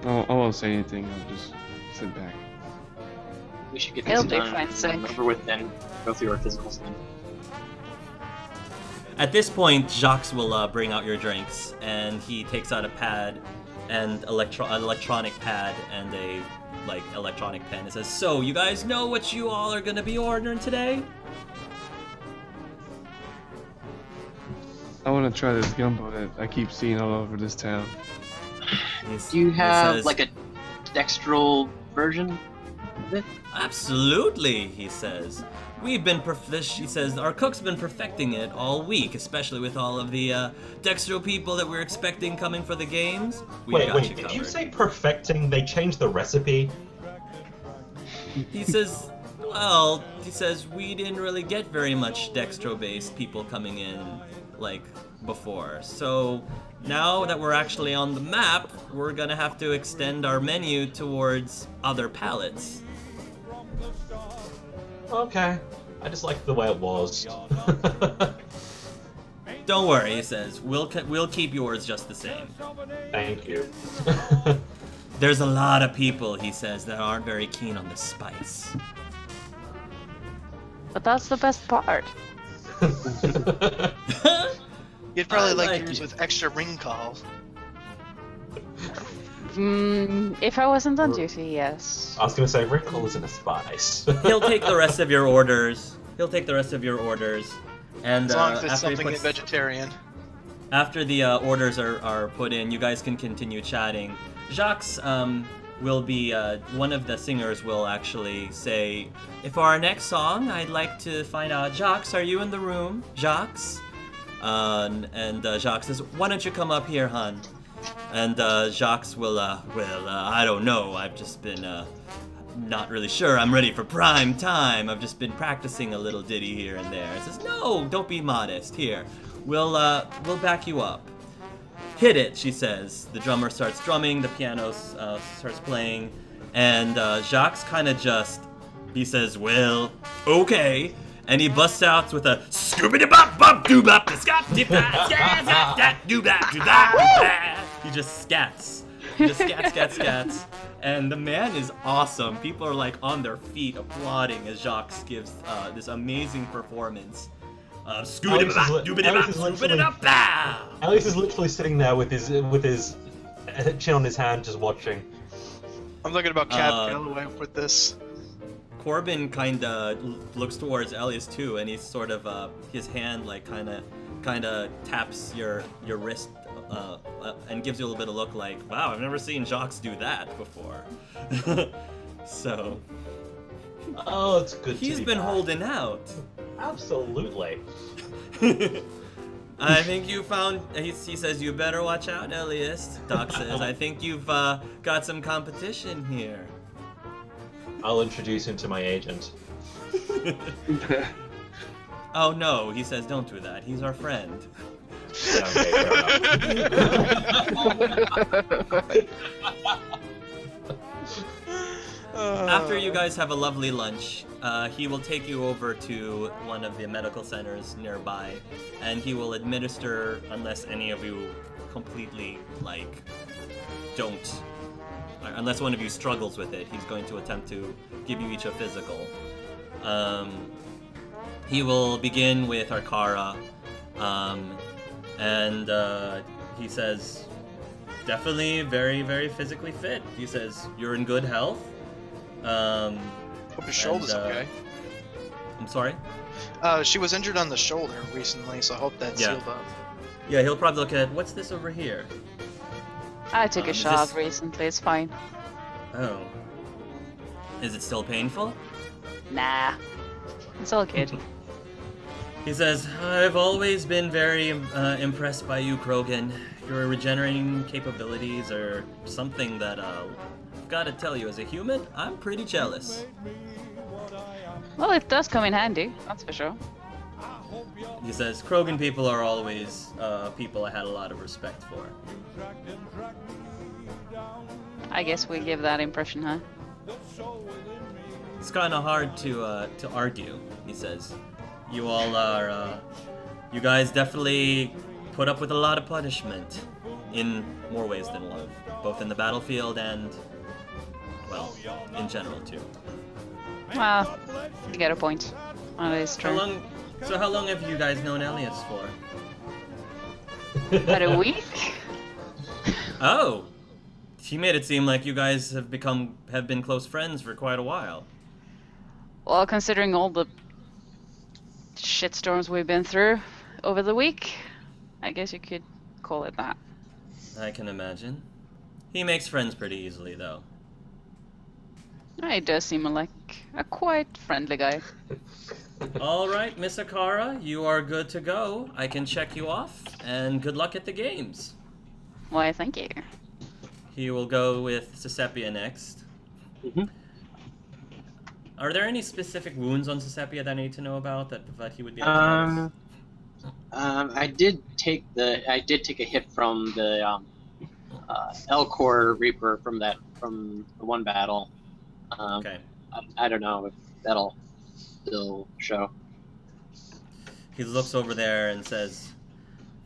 I won't say anything. I'll just sit back. We should get He'll this be done fine, sick. and over with, then go through our physicals then. At this point, Jacques will bring out your drinks, and he takes out a pad and an electronic pad and a electronic pen. It says, "So, you guys know what you all are gonna be ordering today?" I want to try this gumbo that I keep seeing all over this town. Do you He have says, like a dextral version of it? Absolutely, he says. He says, our cook's been perfecting it all week, especially with all of the Dextro people that we're expecting coming for the games. Wait, did you say perfecting? They changed the recipe? He says, we didn't really get very much Dextro-based people coming in, like, before. So, now that we're actually on the map, we're gonna have to extend our menu towards other palettes. Okay. I just liked the way it was. Don't worry, he says. We'll keep yours just the same. Thank you. There's a lot of people, he says, that aren't very keen on the spice. But that's the best part. You'd probably I like like yours it. with extra ring call. If I wasn't on duty, yes. I was gonna say, wrinkle isn't a spice. He'll take the rest of your orders. And As long as it's after, something vegetarian. after the orders are put in, you guys can continue chatting. Jacques will be, one of the singers will actually say, for our next song, I'd like to find out, Jacques, are you in the room? Jacques? And Jacques says, why don't you come up here, hon? And Jacques will, I don't know, I've just been, not really sure I'm ready for prime time. I've just been practicing a little ditty here and there. He says, no, don't be modest. Here, we'll back you up. Hit it, she says. The drummer starts drumming, the piano starts playing, and Jacques kind of he says, well, okay. And he busts out with a scoobity-bop-bop-doo-bop, scott-dip-bop-scats-dip-bop-doo-bop-doo-bop. He just scats. He just scats. And the man is awesome. People are like on their Alex feet applauding as Jacques gives this amazing performance. Alex is literally sitting there with his chin on his hand, just watching. I'm looking about Cab Galloway with this. Corbin kind of looks towards Elias too, and he's sort of his hand like kind of taps your wrist and gives you a little bit of look like, wow, I've never seen Jacques do that before. So Oh, it's good. he's to be been back. holding out. Absolutely. I think you found. He says you better watch out, Elias. Doc says I think you've got some competition here. I'll introduce him to my agent. Oh no, he says don't do that. He's our friend. Yeah, okay, fair enough. After you guys have a lovely lunch, he will take you over to one of the medical centers nearby, and he will administer, unless any of you completely, unless one of you struggles with it, he's going to attempt to give you each a physical. He will begin with Arcara, and he says, definitely very, very physically fit. He says, you're in good health. Hope his shoulder's okay. I'm sorry? She was injured on the shoulder recently, so I hope that's Yeah. healed up. Yeah, he'll probably look at, what's this over here? I took a is shot this- recently, it's fine. Oh. Is it still painful? Nah. It's all good. He says, I've always been very impressed by you, Krogan. Your regenerating capabilities are something that I've got to tell you, as a human, I'm pretty jealous. Well, it does come in handy, that's for sure. He says, Krogan people are always people I had a lot of respect for. I guess we give that impression, huh? It's kind of hard to argue, he says. You all are, you guys definitely put up with a lot of punishment in more ways than one, both in the battlefield and, well, in general too. Well, you get a point. That is true. How long have you guys known Elias for? About a week? Oh, he made it seem like you guys have been close friends for quite a while. Well, considering all the shitstorms we've been through over the week, I guess you could call it that. I can imagine. He makes friends pretty easily, though. He does seem like a quite friendly guy. All right, Miss Akara, you are good to go. I can check you off, and good luck at the games. Why, thank you. He will go with Sesepia next. Mm-hmm. Are there any specific wounds on Sesepia that I need to know about that he would be able to notice? I did take a hit from the Elcor Reaper from the one battle. Okay. I don't know if that'll still show. He looks over there and says,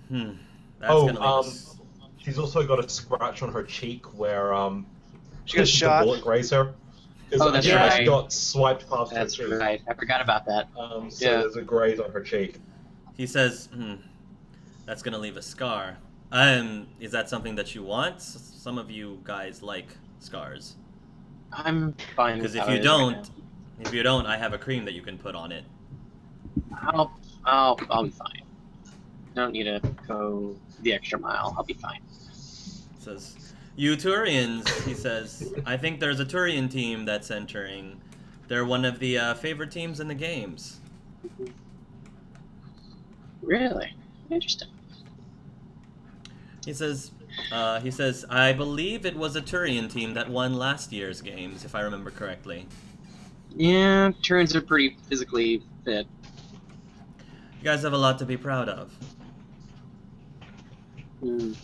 that's gonna leave us. She's also got a scratch on her cheek where She got shot. The bullet grazed her. Oh, that's She right. got swiped past That's her cheek. right. I forgot about that. So Yeah. there's a graze on her cheek. He says, that's gonna leave a scar. Is that something that you want? Some of you guys like scars. I'm fine. Because with if how you it is right don't, I have a cream that you can put on it. now. I'll be fine. Don't need to go the extra mile. I'll be fine. Says, you Turians, he says, I think there's a Turian team that's entering. They're one of the favorite teams in the games. Really interesting. He says, I believe it was a Turian team that won last year's games, if I remember correctly. Yeah, Turns are pretty physically fit. You guys have a lot to be proud of. Mm.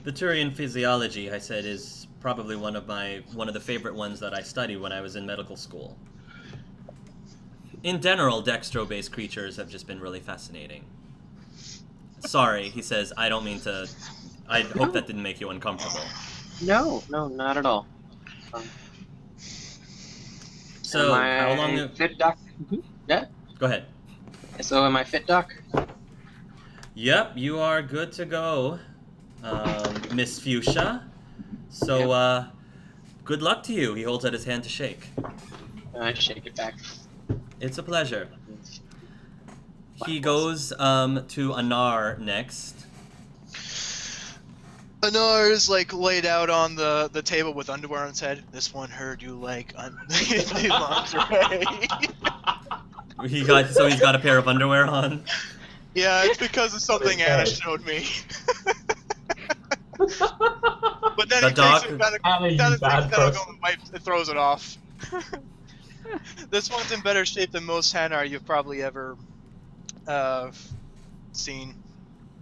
The Turian physiology, I said, is probably one of the favorite ones that I studied when I was in medical school. In general, dextro-based creatures have just been really fascinating. Sorry, he says, I don't mean to... I hope that didn't make you uncomfortable. No, not at all. So, am I how long... fit, Doc? Yeah? Go ahead. So am I fit, Doc? Yep, you are good to go, Miss Fuchsia. So, good luck to you. He holds out his hand to shake. I shake it back. It's a pleasure. He goes to Anar next. Anar is like laid out on the table with underwear on his head. This one heard you like lingerie. He's got a pair of underwear on. Yeah, it's because of something Anna showed me. But then he takes it back and throws it off. This one's in better shape than most Hanar you've probably ever seen.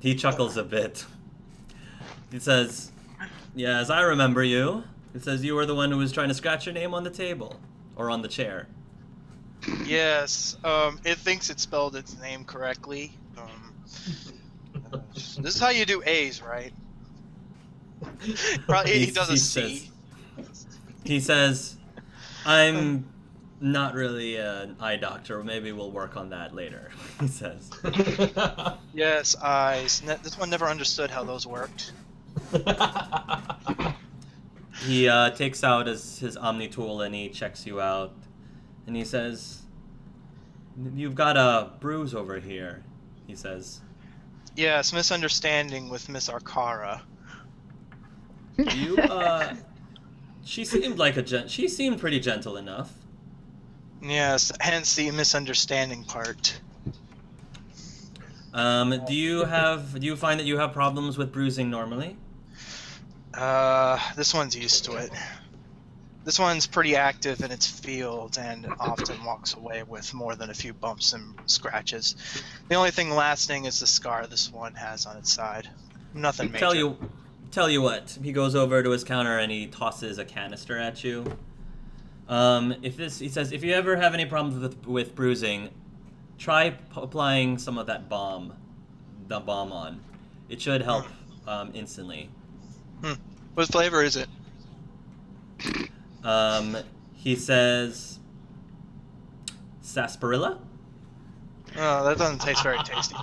He chuckles a bit. He says, yeah, as I remember you, it says you were the one who was trying to scratch your name on the table. Or on the chair. Yes, it thinks it spelled its name correctly. This is how you do A's, right? Probably he does a C. He says, I'm not really an eye doctor. Maybe we'll work on that later, he says. Yes, eyes. This one never understood how those worked. He takes out his Omni tool and he checks you out. And he says, you've got a bruise over here, he says. Yes, misunderstanding with Miss Arcara. You, she seemed pretty gentle enough. Yes, hence the misunderstanding part. Do you find that you have problems with bruising normally? This one's used to it. This one's pretty active in its field and often walks away with more than a few bumps and scratches. The only thing lasting is the scar this one has on its side. Nothing major. Tell you what. He goes over to his counter and he tosses a canister at you. He says, if you ever have any problems with bruising, try applying some of the balm on. It should help instantly. What flavor is it? He says, sarsaparilla? Oh, that doesn't taste very tasty.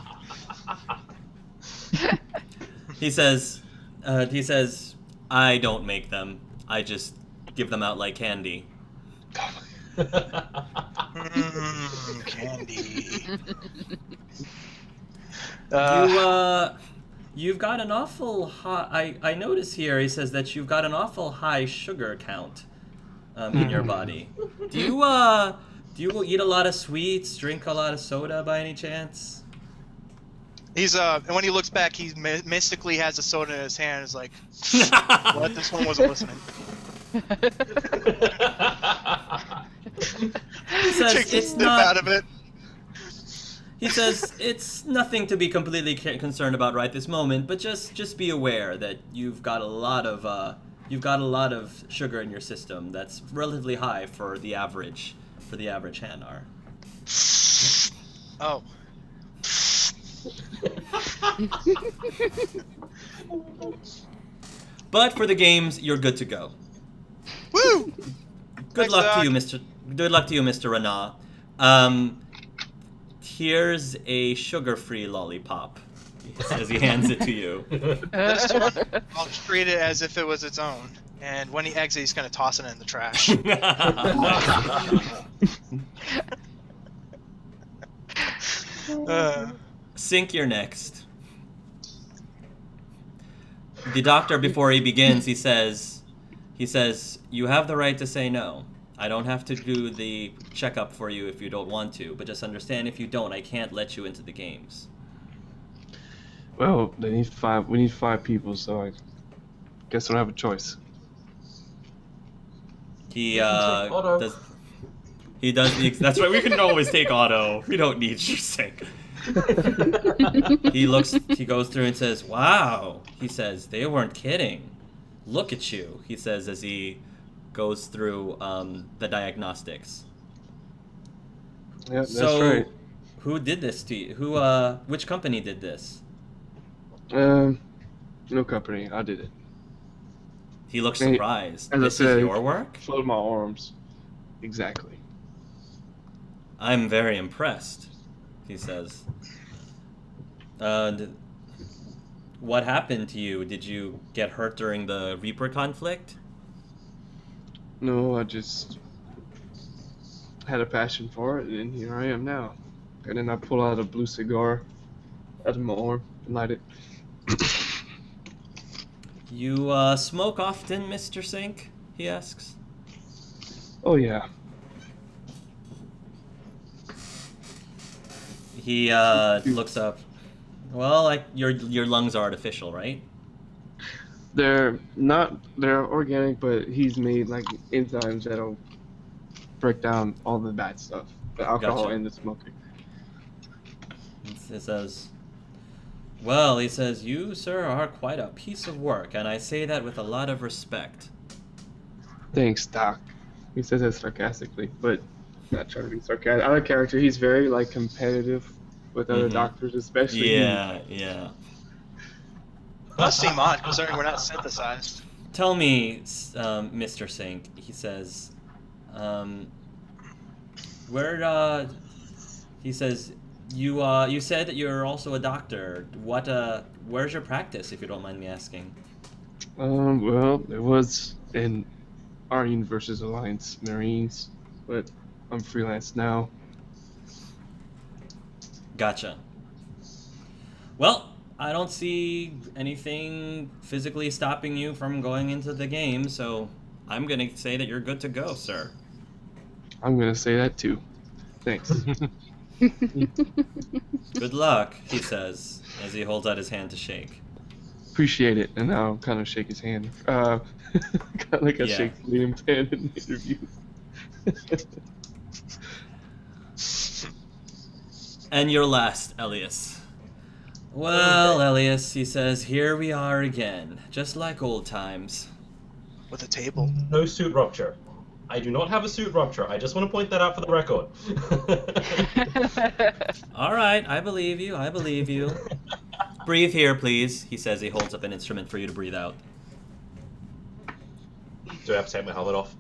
He says, I don't make them. I just give them out like candy. Candy. You've got an awful high. I notice here. He says that you've got an awful high sugar count in your body. Do you eat a lot of sweets? Drink a lot of soda by any chance? He's and when he looks back, he mystically has a soda in his hand. And is like, what? This one wasn't listening. He says Takes a it's sip not. out of it. He says it's nothing to be completely concerned about right this moment, but just be aware that you've got a lot of sugar in your system that's relatively high for the average Hanar. Oh. But for the games, you're good to go. Woo! Good Thanks, luck Doc. to you, Mr. Good luck to you, Mr. Rana. Here's a sugar-free lollipop. As he hands it to you. This one, I'll treat it as if it was its own. And when he exits, he's going to toss it in the trash. Sink, you're next. The doctor, before he begins, he says, you have the right to say no. I don't have to do the checkup for you if you don't want to, but just understand if you don't, I can't let you into the games. Well, they need 5. We need 5 people, so I guess I don't have a choice. He Otto. does. He does the. That's right. We can always take Otto. We don't need you, Sink. He goes through and says, "Wow." He says, "They weren't kidding. Look at you." He says as he goes through the diagnostics. Yeah, that's So, right. who did this to you? Which company did this? No company. I did it. He looks Hey, surprised. as I This said, is your work? Float my arms. Exactly. I'm very impressed, he says. What happened to you? Did you get hurt during the Reaper conflict? No, I just had a passion for it, and here I am now. And then I pull out a blue cigar out of my arm and light it. You smoke often, Mr. Sink? He asks. Oh yeah. He looks up. Well, your lungs are artificial, right? They're organic, but he's made like enzymes that'll break down all the bad stuff. The alcohol Gotcha. and the smoking. He says, well, he says, you, sir, are quite a piece of work, and I say that with a lot of respect. Thanks, Doc. He says that sarcastically, but not trying to be sarcastic. Out of character, he's very like competitive with other doctors, especially. Yeah. Must seem odd, considering we're not synthesized. Tell me, Mr. Sink, he says, he says, you said that you're also a doctor. Where's your practice, if you don't mind me asking? Well, it was in our universe's Alliance Marines, but I'm freelance now. Gotcha. Well, I don't see anything physically stopping you from going into the game, so I'm gonna say that you're good to go, sir. I'm gonna say that too. Thanks. Good luck, he says, as he holds out his hand to shake. Appreciate it. And I'll kind of shake his hand. Kind of like I Yeah. shake Liam's hand in the interview. And you're last, Elias. Well, Okay. Elias, he says, here we are again, just like old times. With a table. No suit rupture. I do not have a suit rupture. I just want to point that out for the record. All right, I believe you, I believe you. Breathe here, please, he says. He holds up an instrument for you to breathe out. Do I have to take my helmet off?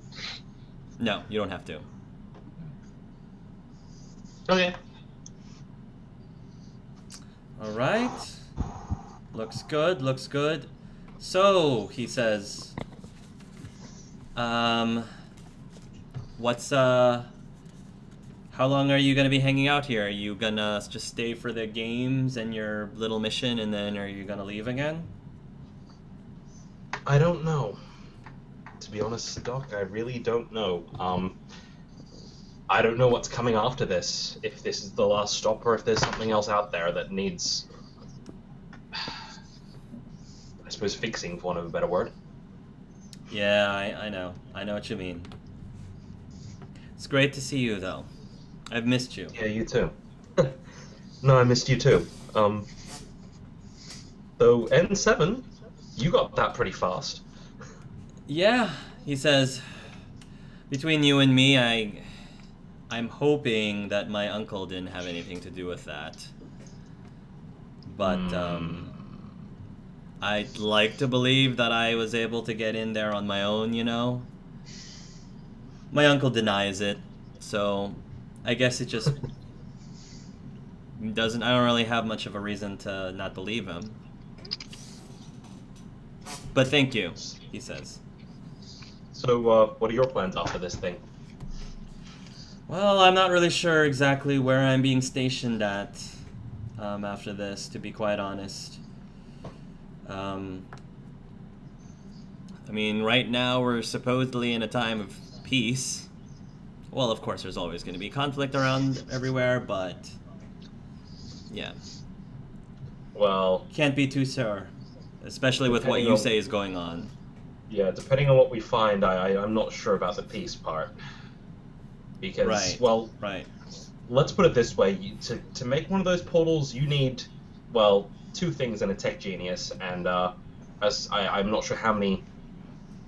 No, you don't have to. Okay. All right. Looks good, looks good. So, he says, how long are you gonna be hanging out here? Are you gonna just stay for the games and your little mission, and then are you gonna leave again? I don't know. To be honest, Doc, I really don't know. I don't know what's coming after this. If this is the last stop, or if there's something else out there that needs, I suppose, fixing, for want of a better word. Yeah, I know. I know what you mean. It's great to see you, though. I've missed you. Yeah, you too. No, I missed you too. Though N7, you got that pretty fast. Yeah, he says, between you and me, I'm hoping that my uncle didn't have anything to do with that. But, I'd like to believe that I was able to get in there on my own, you know? My uncle denies it, so I guess it just doesn't, I don't really have much of a reason to not believe him. But thank you, he says. So, what are your plans after this thing? Well, I'm not really sure exactly where I'm being stationed at after this, to be quite honest. I mean, right now we're supposedly in a time of peace. Well, of course, there's always going to be conflict around everywhere, but yeah. Well, Can't be too sure, especially with what Depending you on- say is going on. yeah, depending on what we find, I'm not sure about the peace part. Because, Right. well, Right. let's put it this way: to make one of those portals, you need, well, two things and a tech genius, and I'm not sure how many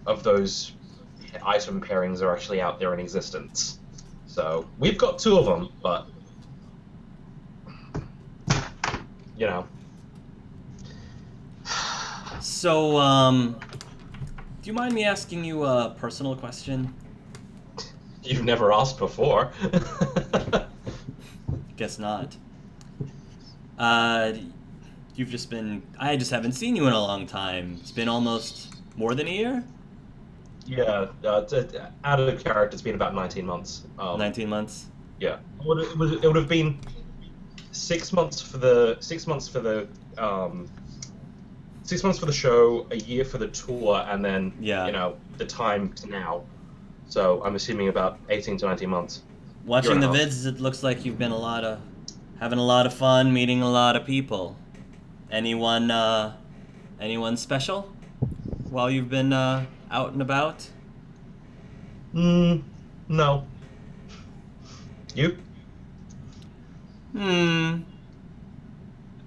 of those item pairings are actually out there in existence. So we've got two of them, but you know. So, do you mind me asking you a personal question? You've never asked before. Guess not. You've just been... I just haven't seen you in a long time. It's been almost more than a year? Yeah, out of character, it's been about 19 months. 19 months? Yeah, it would have been 6 months for the 6 months for the 6 months for the show, a year for the tour, and then Yeah. you know the time to now. So I'm assuming about 18 to 19 months. Watching Year the and a half. vids, it looks like you've been having a lot of fun, meeting a lot of people. Anyone special while you've been out and about? No. You?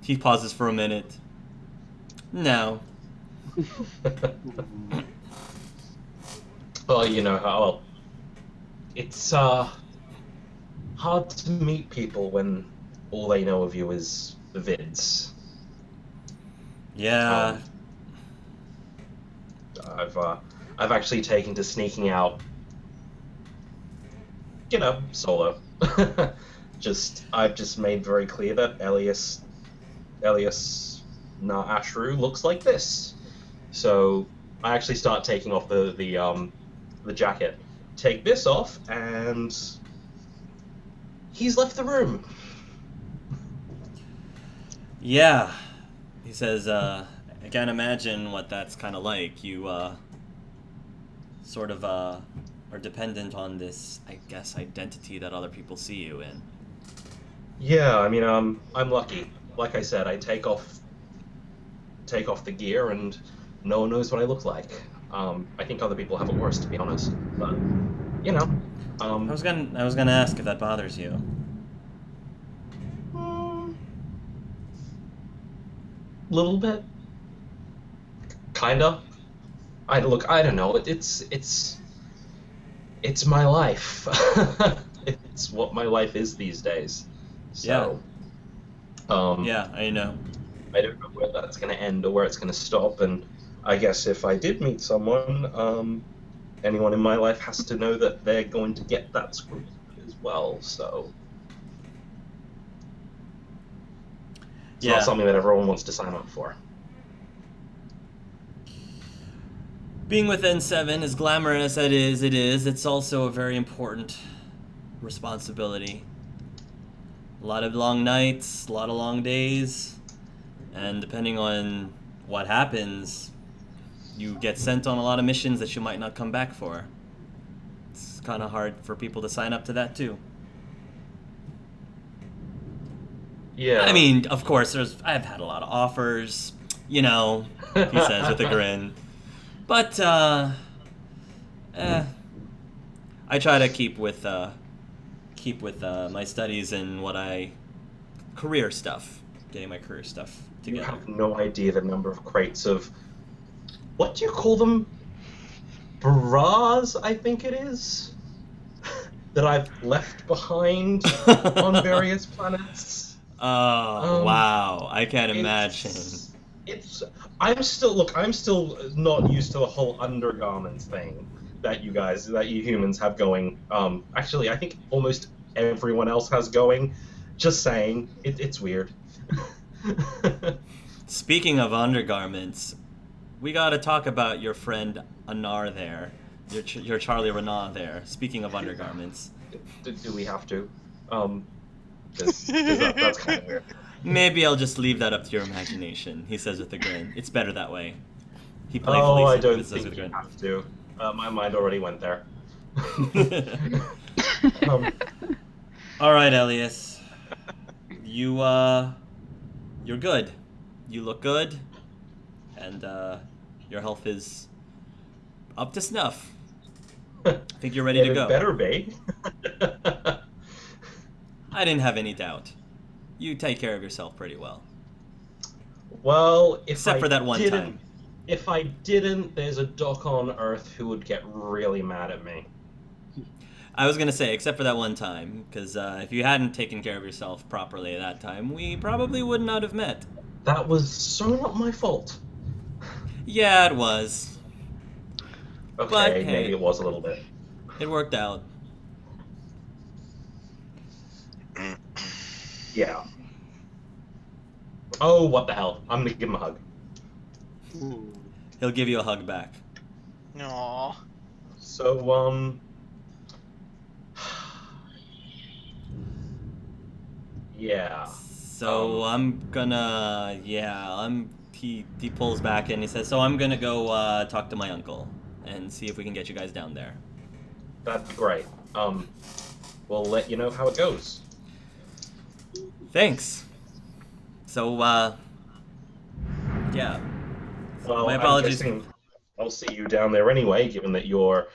He pauses for a minute. No. Well, you know how. Well, it's hard to meet people when all they know of you is the vids. Yeah. I've actually taken to sneaking out, you know, solo. I've just made very clear that Elias Ashru looks like this. So I actually start taking off the jacket. Take this off, and he's left the room. Yeah. He says, I can't imagine what that's kind of like. You, sort of, are dependent on this, I guess, identity that other people see you in. Yeah, I mean, I'm lucky. Like I said, I take off the gear, and no one knows what I look like. I think other people have it worse, to be honest. But you know, I um, was gonna ask if that bothers you. little bit, kinda. I don't know. It's my life. It's what my life is these days. So, Yeah, I know. I don't know where that's going to end or where it's going to stop. And I guess if I did meet someone, anyone in my life has to know that they're going to get that screwed as well. So it's Yeah. not something that everyone wants to sign up for. Being with N7, as glamorous as it's also a very important responsibility. A lot of long nights, a lot of long days, and depending on what happens, you get sent on a lot of missions that you might not come back for. It's kind of hard for people to sign up to that too. Yeah. I mean, of course, I've had a lot of offers, he says with a grin. But I try to keep with my studies and career stuff, getting my career stuff You together. have no idea the number of crates of, what do you call them? Bras, I think it is, that I've left behind on various planets. Oh, wow. I can't imagine. I'm still not used to the whole undergarments thing that you humans have going. Actually, I think almost everyone else has going. Just saying, it's weird. Speaking of undergarments, we got to talk about your friend Anar there. Your Charlie Renaud there. Speaking of undergarments. Do we have to? 'Cause that's kind of weird. Maybe I'll just leave that up to your imagination, he says with a grin. It's better that way. He Oh, playfully I says don't with a think you grin. have to. My mind already went there. All right, Elias. You're good. You look good, and your health is up to snuff. I think you're ready to It go. better be. I didn't have any doubt. You take care of yourself pretty well. Well, Except for that one time. If I didn't, there's a doc on Earth who would get really mad at me. I was gonna say, except for that one time, because if you hadn't taken care of yourself properly at that time, we probably would not have met. That was so not my fault. Yeah, it was. Okay, But, hey. maybe it was a little bit. It worked out. Yeah. Oh, what the hell. I'm gonna give him a hug. Ooh. He'll give you a hug back. Aww. So, yeah. So he pulls back and he says, so I'm gonna go talk to my uncle and see if we can get you guys down there. That'd be great. We'll let you know how it goes. Thanks. So, yeah. Well, My apologies. I'm guessing I'll see you down there anyway, given that you're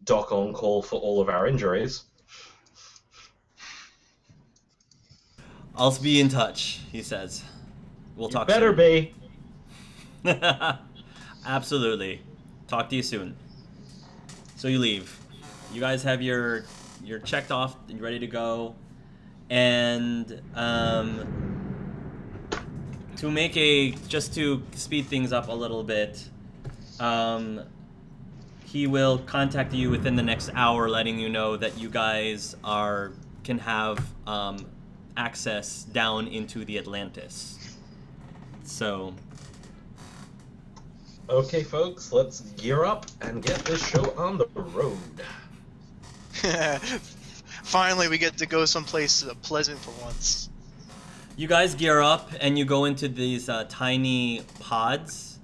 doc on call for all of our injuries. I'll be in touch, he says. We'll talk Better soon. be. Absolutely. Talk to you soon. So you leave. You guys have you're checked off and ready to go. And just to speed things up a little bit, he will contact you within the next hour, letting you know that you guys can have access down into the Atlantis. So, Okay, folks, let's gear up and get this show on the road. Finally, we get to go someplace pleasant for once. you guys gear up and you go into these tiny pods,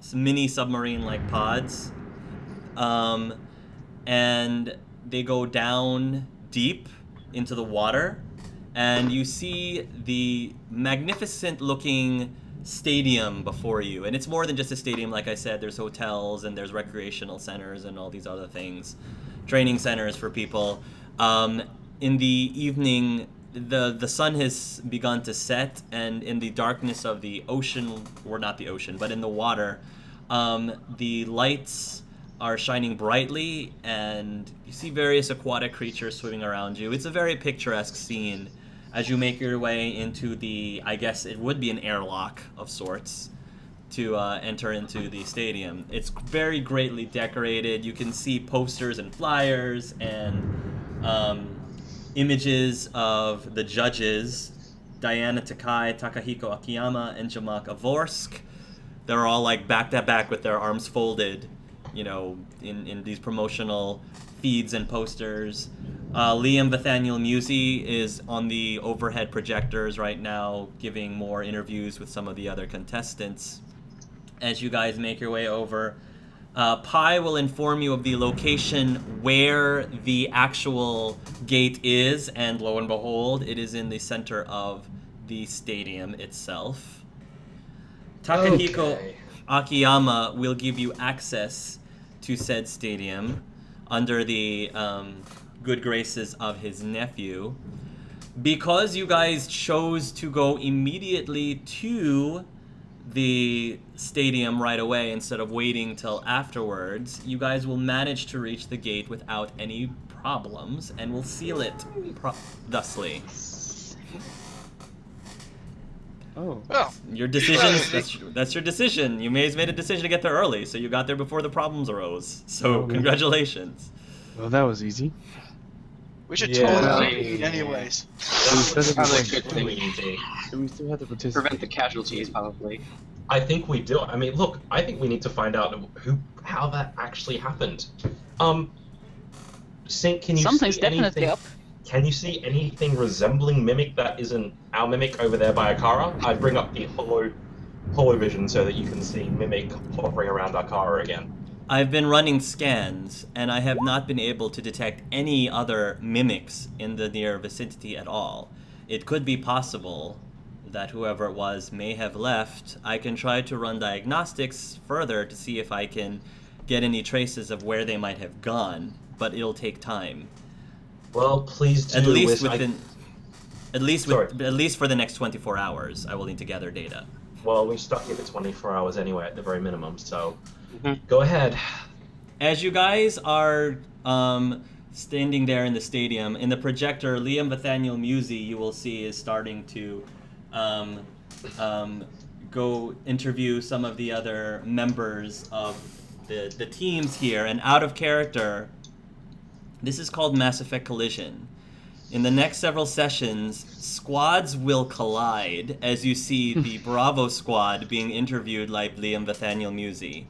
some mini submarine-like pods, and they go down deep into the water, and you see the magnificent-looking stadium before you. And it's more than just a stadium, like I said. There's hotels and there's recreational centers and all these other things, training centers for people. In the evening, the sun has begun to set, and in the darkness of the ocean, or not the ocean, but in the water, the lights are shining brightly, and you see various aquatic creatures swimming around you. It's a very picturesque scene as you make your way into the, I guess it would be an airlock of sorts, to enter into the stadium. It's very greatly decorated. You can see posters and flyers and images of the judges, Diana Takai, Takahiko Akiyama, and Jamak Avorsk. They're all like back to back with their arms folded, you know, in these promotional feeds and posters. Liam Nathaniel Musey is on the overhead projectors right now, giving more interviews with some of the other contestants. As you guys make your way over, Pi will inform you of the location where the actual gate is, and lo and behold, it is in the center of the stadium itself. Takahiko Akiyama will give you access to said stadium under the good graces of his nephew. Because you guys chose to go immediately to the stadium right away instead of waiting till afterwards, you guys will manage to reach the gate without any problems, and will seal it thusly. Oh. Well, Your decision, that's your decision. You may have made a decision to get there early, so you got there before the problems arose. So Okay. congratulations. Well, that was easy. we should Yeah. totally meet anyways. Probably a good thing. And we still have to participate. Prevent the casualties, probably. I think we do. I mean, look, I think we need to find out how that actually happened. Sink, can you Something's see definitely anything? up. Can you see anything resembling Mimic that isn't our Mimic over there by Akara? I'd bring up the holovision so that you can see Mimic hovering around Akara again. I've been running scans, and I have not been able to detect any other mimics in the near vicinity at all. It could be possible that whoever it was may have left. I can try to run diagnostics further to see if I can get any traces of where they might have gone, but it'll take time. Well, please do. At least Wiz- I- within, Sorry. at least for the next 24 hours, I will need to gather data. Well, we're stuck here for 24 hours anyway, at the very minimum, so Mhm. go ahead. As you guys are standing there in the stadium, in the projector, Liam Nathaniel Musey, you will see, is starting to go interview some of the other members of the teams here. And out of character, this is called Mass Effect Collision. In the next several sessions, squads will collide as you see the Bravo squad being interviewed like Liam Nathaniel Musey,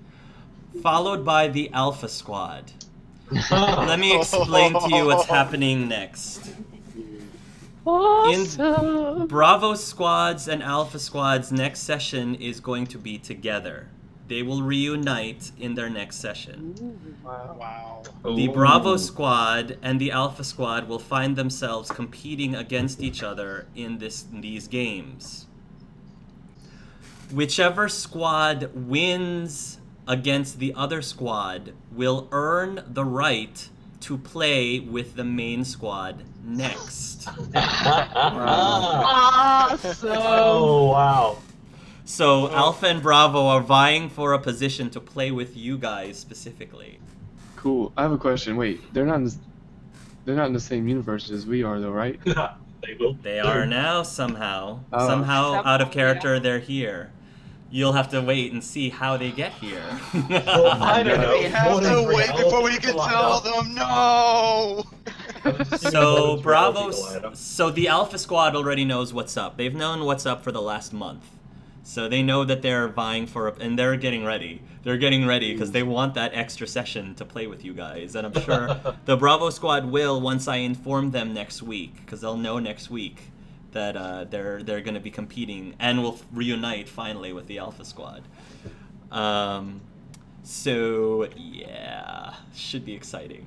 followed by the Alpha squad. Let me explain to you what's happening next. Awesome. Bravo squads and Alpha squads' next session is going to be together. They will reunite in their next session. Wow. The Bravo squad and the Alpha squad will find themselves competing against each other in these games. Whichever squad wins against the other squad will earn the right to play with the main squad next. Awesome. Oh, wow. So Alpha and Bravo are vying for a position to play with you guys specifically. Cool. I have a question. Wait, they're not in the same universe as we are, though, right? They will. They are now somehow. Oh. Somehow out of character they're here. You'll have to wait and see how they get here. Well, I don't know. We have to wait before we can tell them no. So so the Alpha squad already knows what's up. They've known what's up for the last month. So they know that they're vying for and they're getting ready. They're getting ready because they want that extra session to play with you guys. And I'm sure the Bravo squad will once I inform them next week, because they'll know next week that they're going to be competing and will reunite finally with the Alpha squad. So yeah, should be exciting.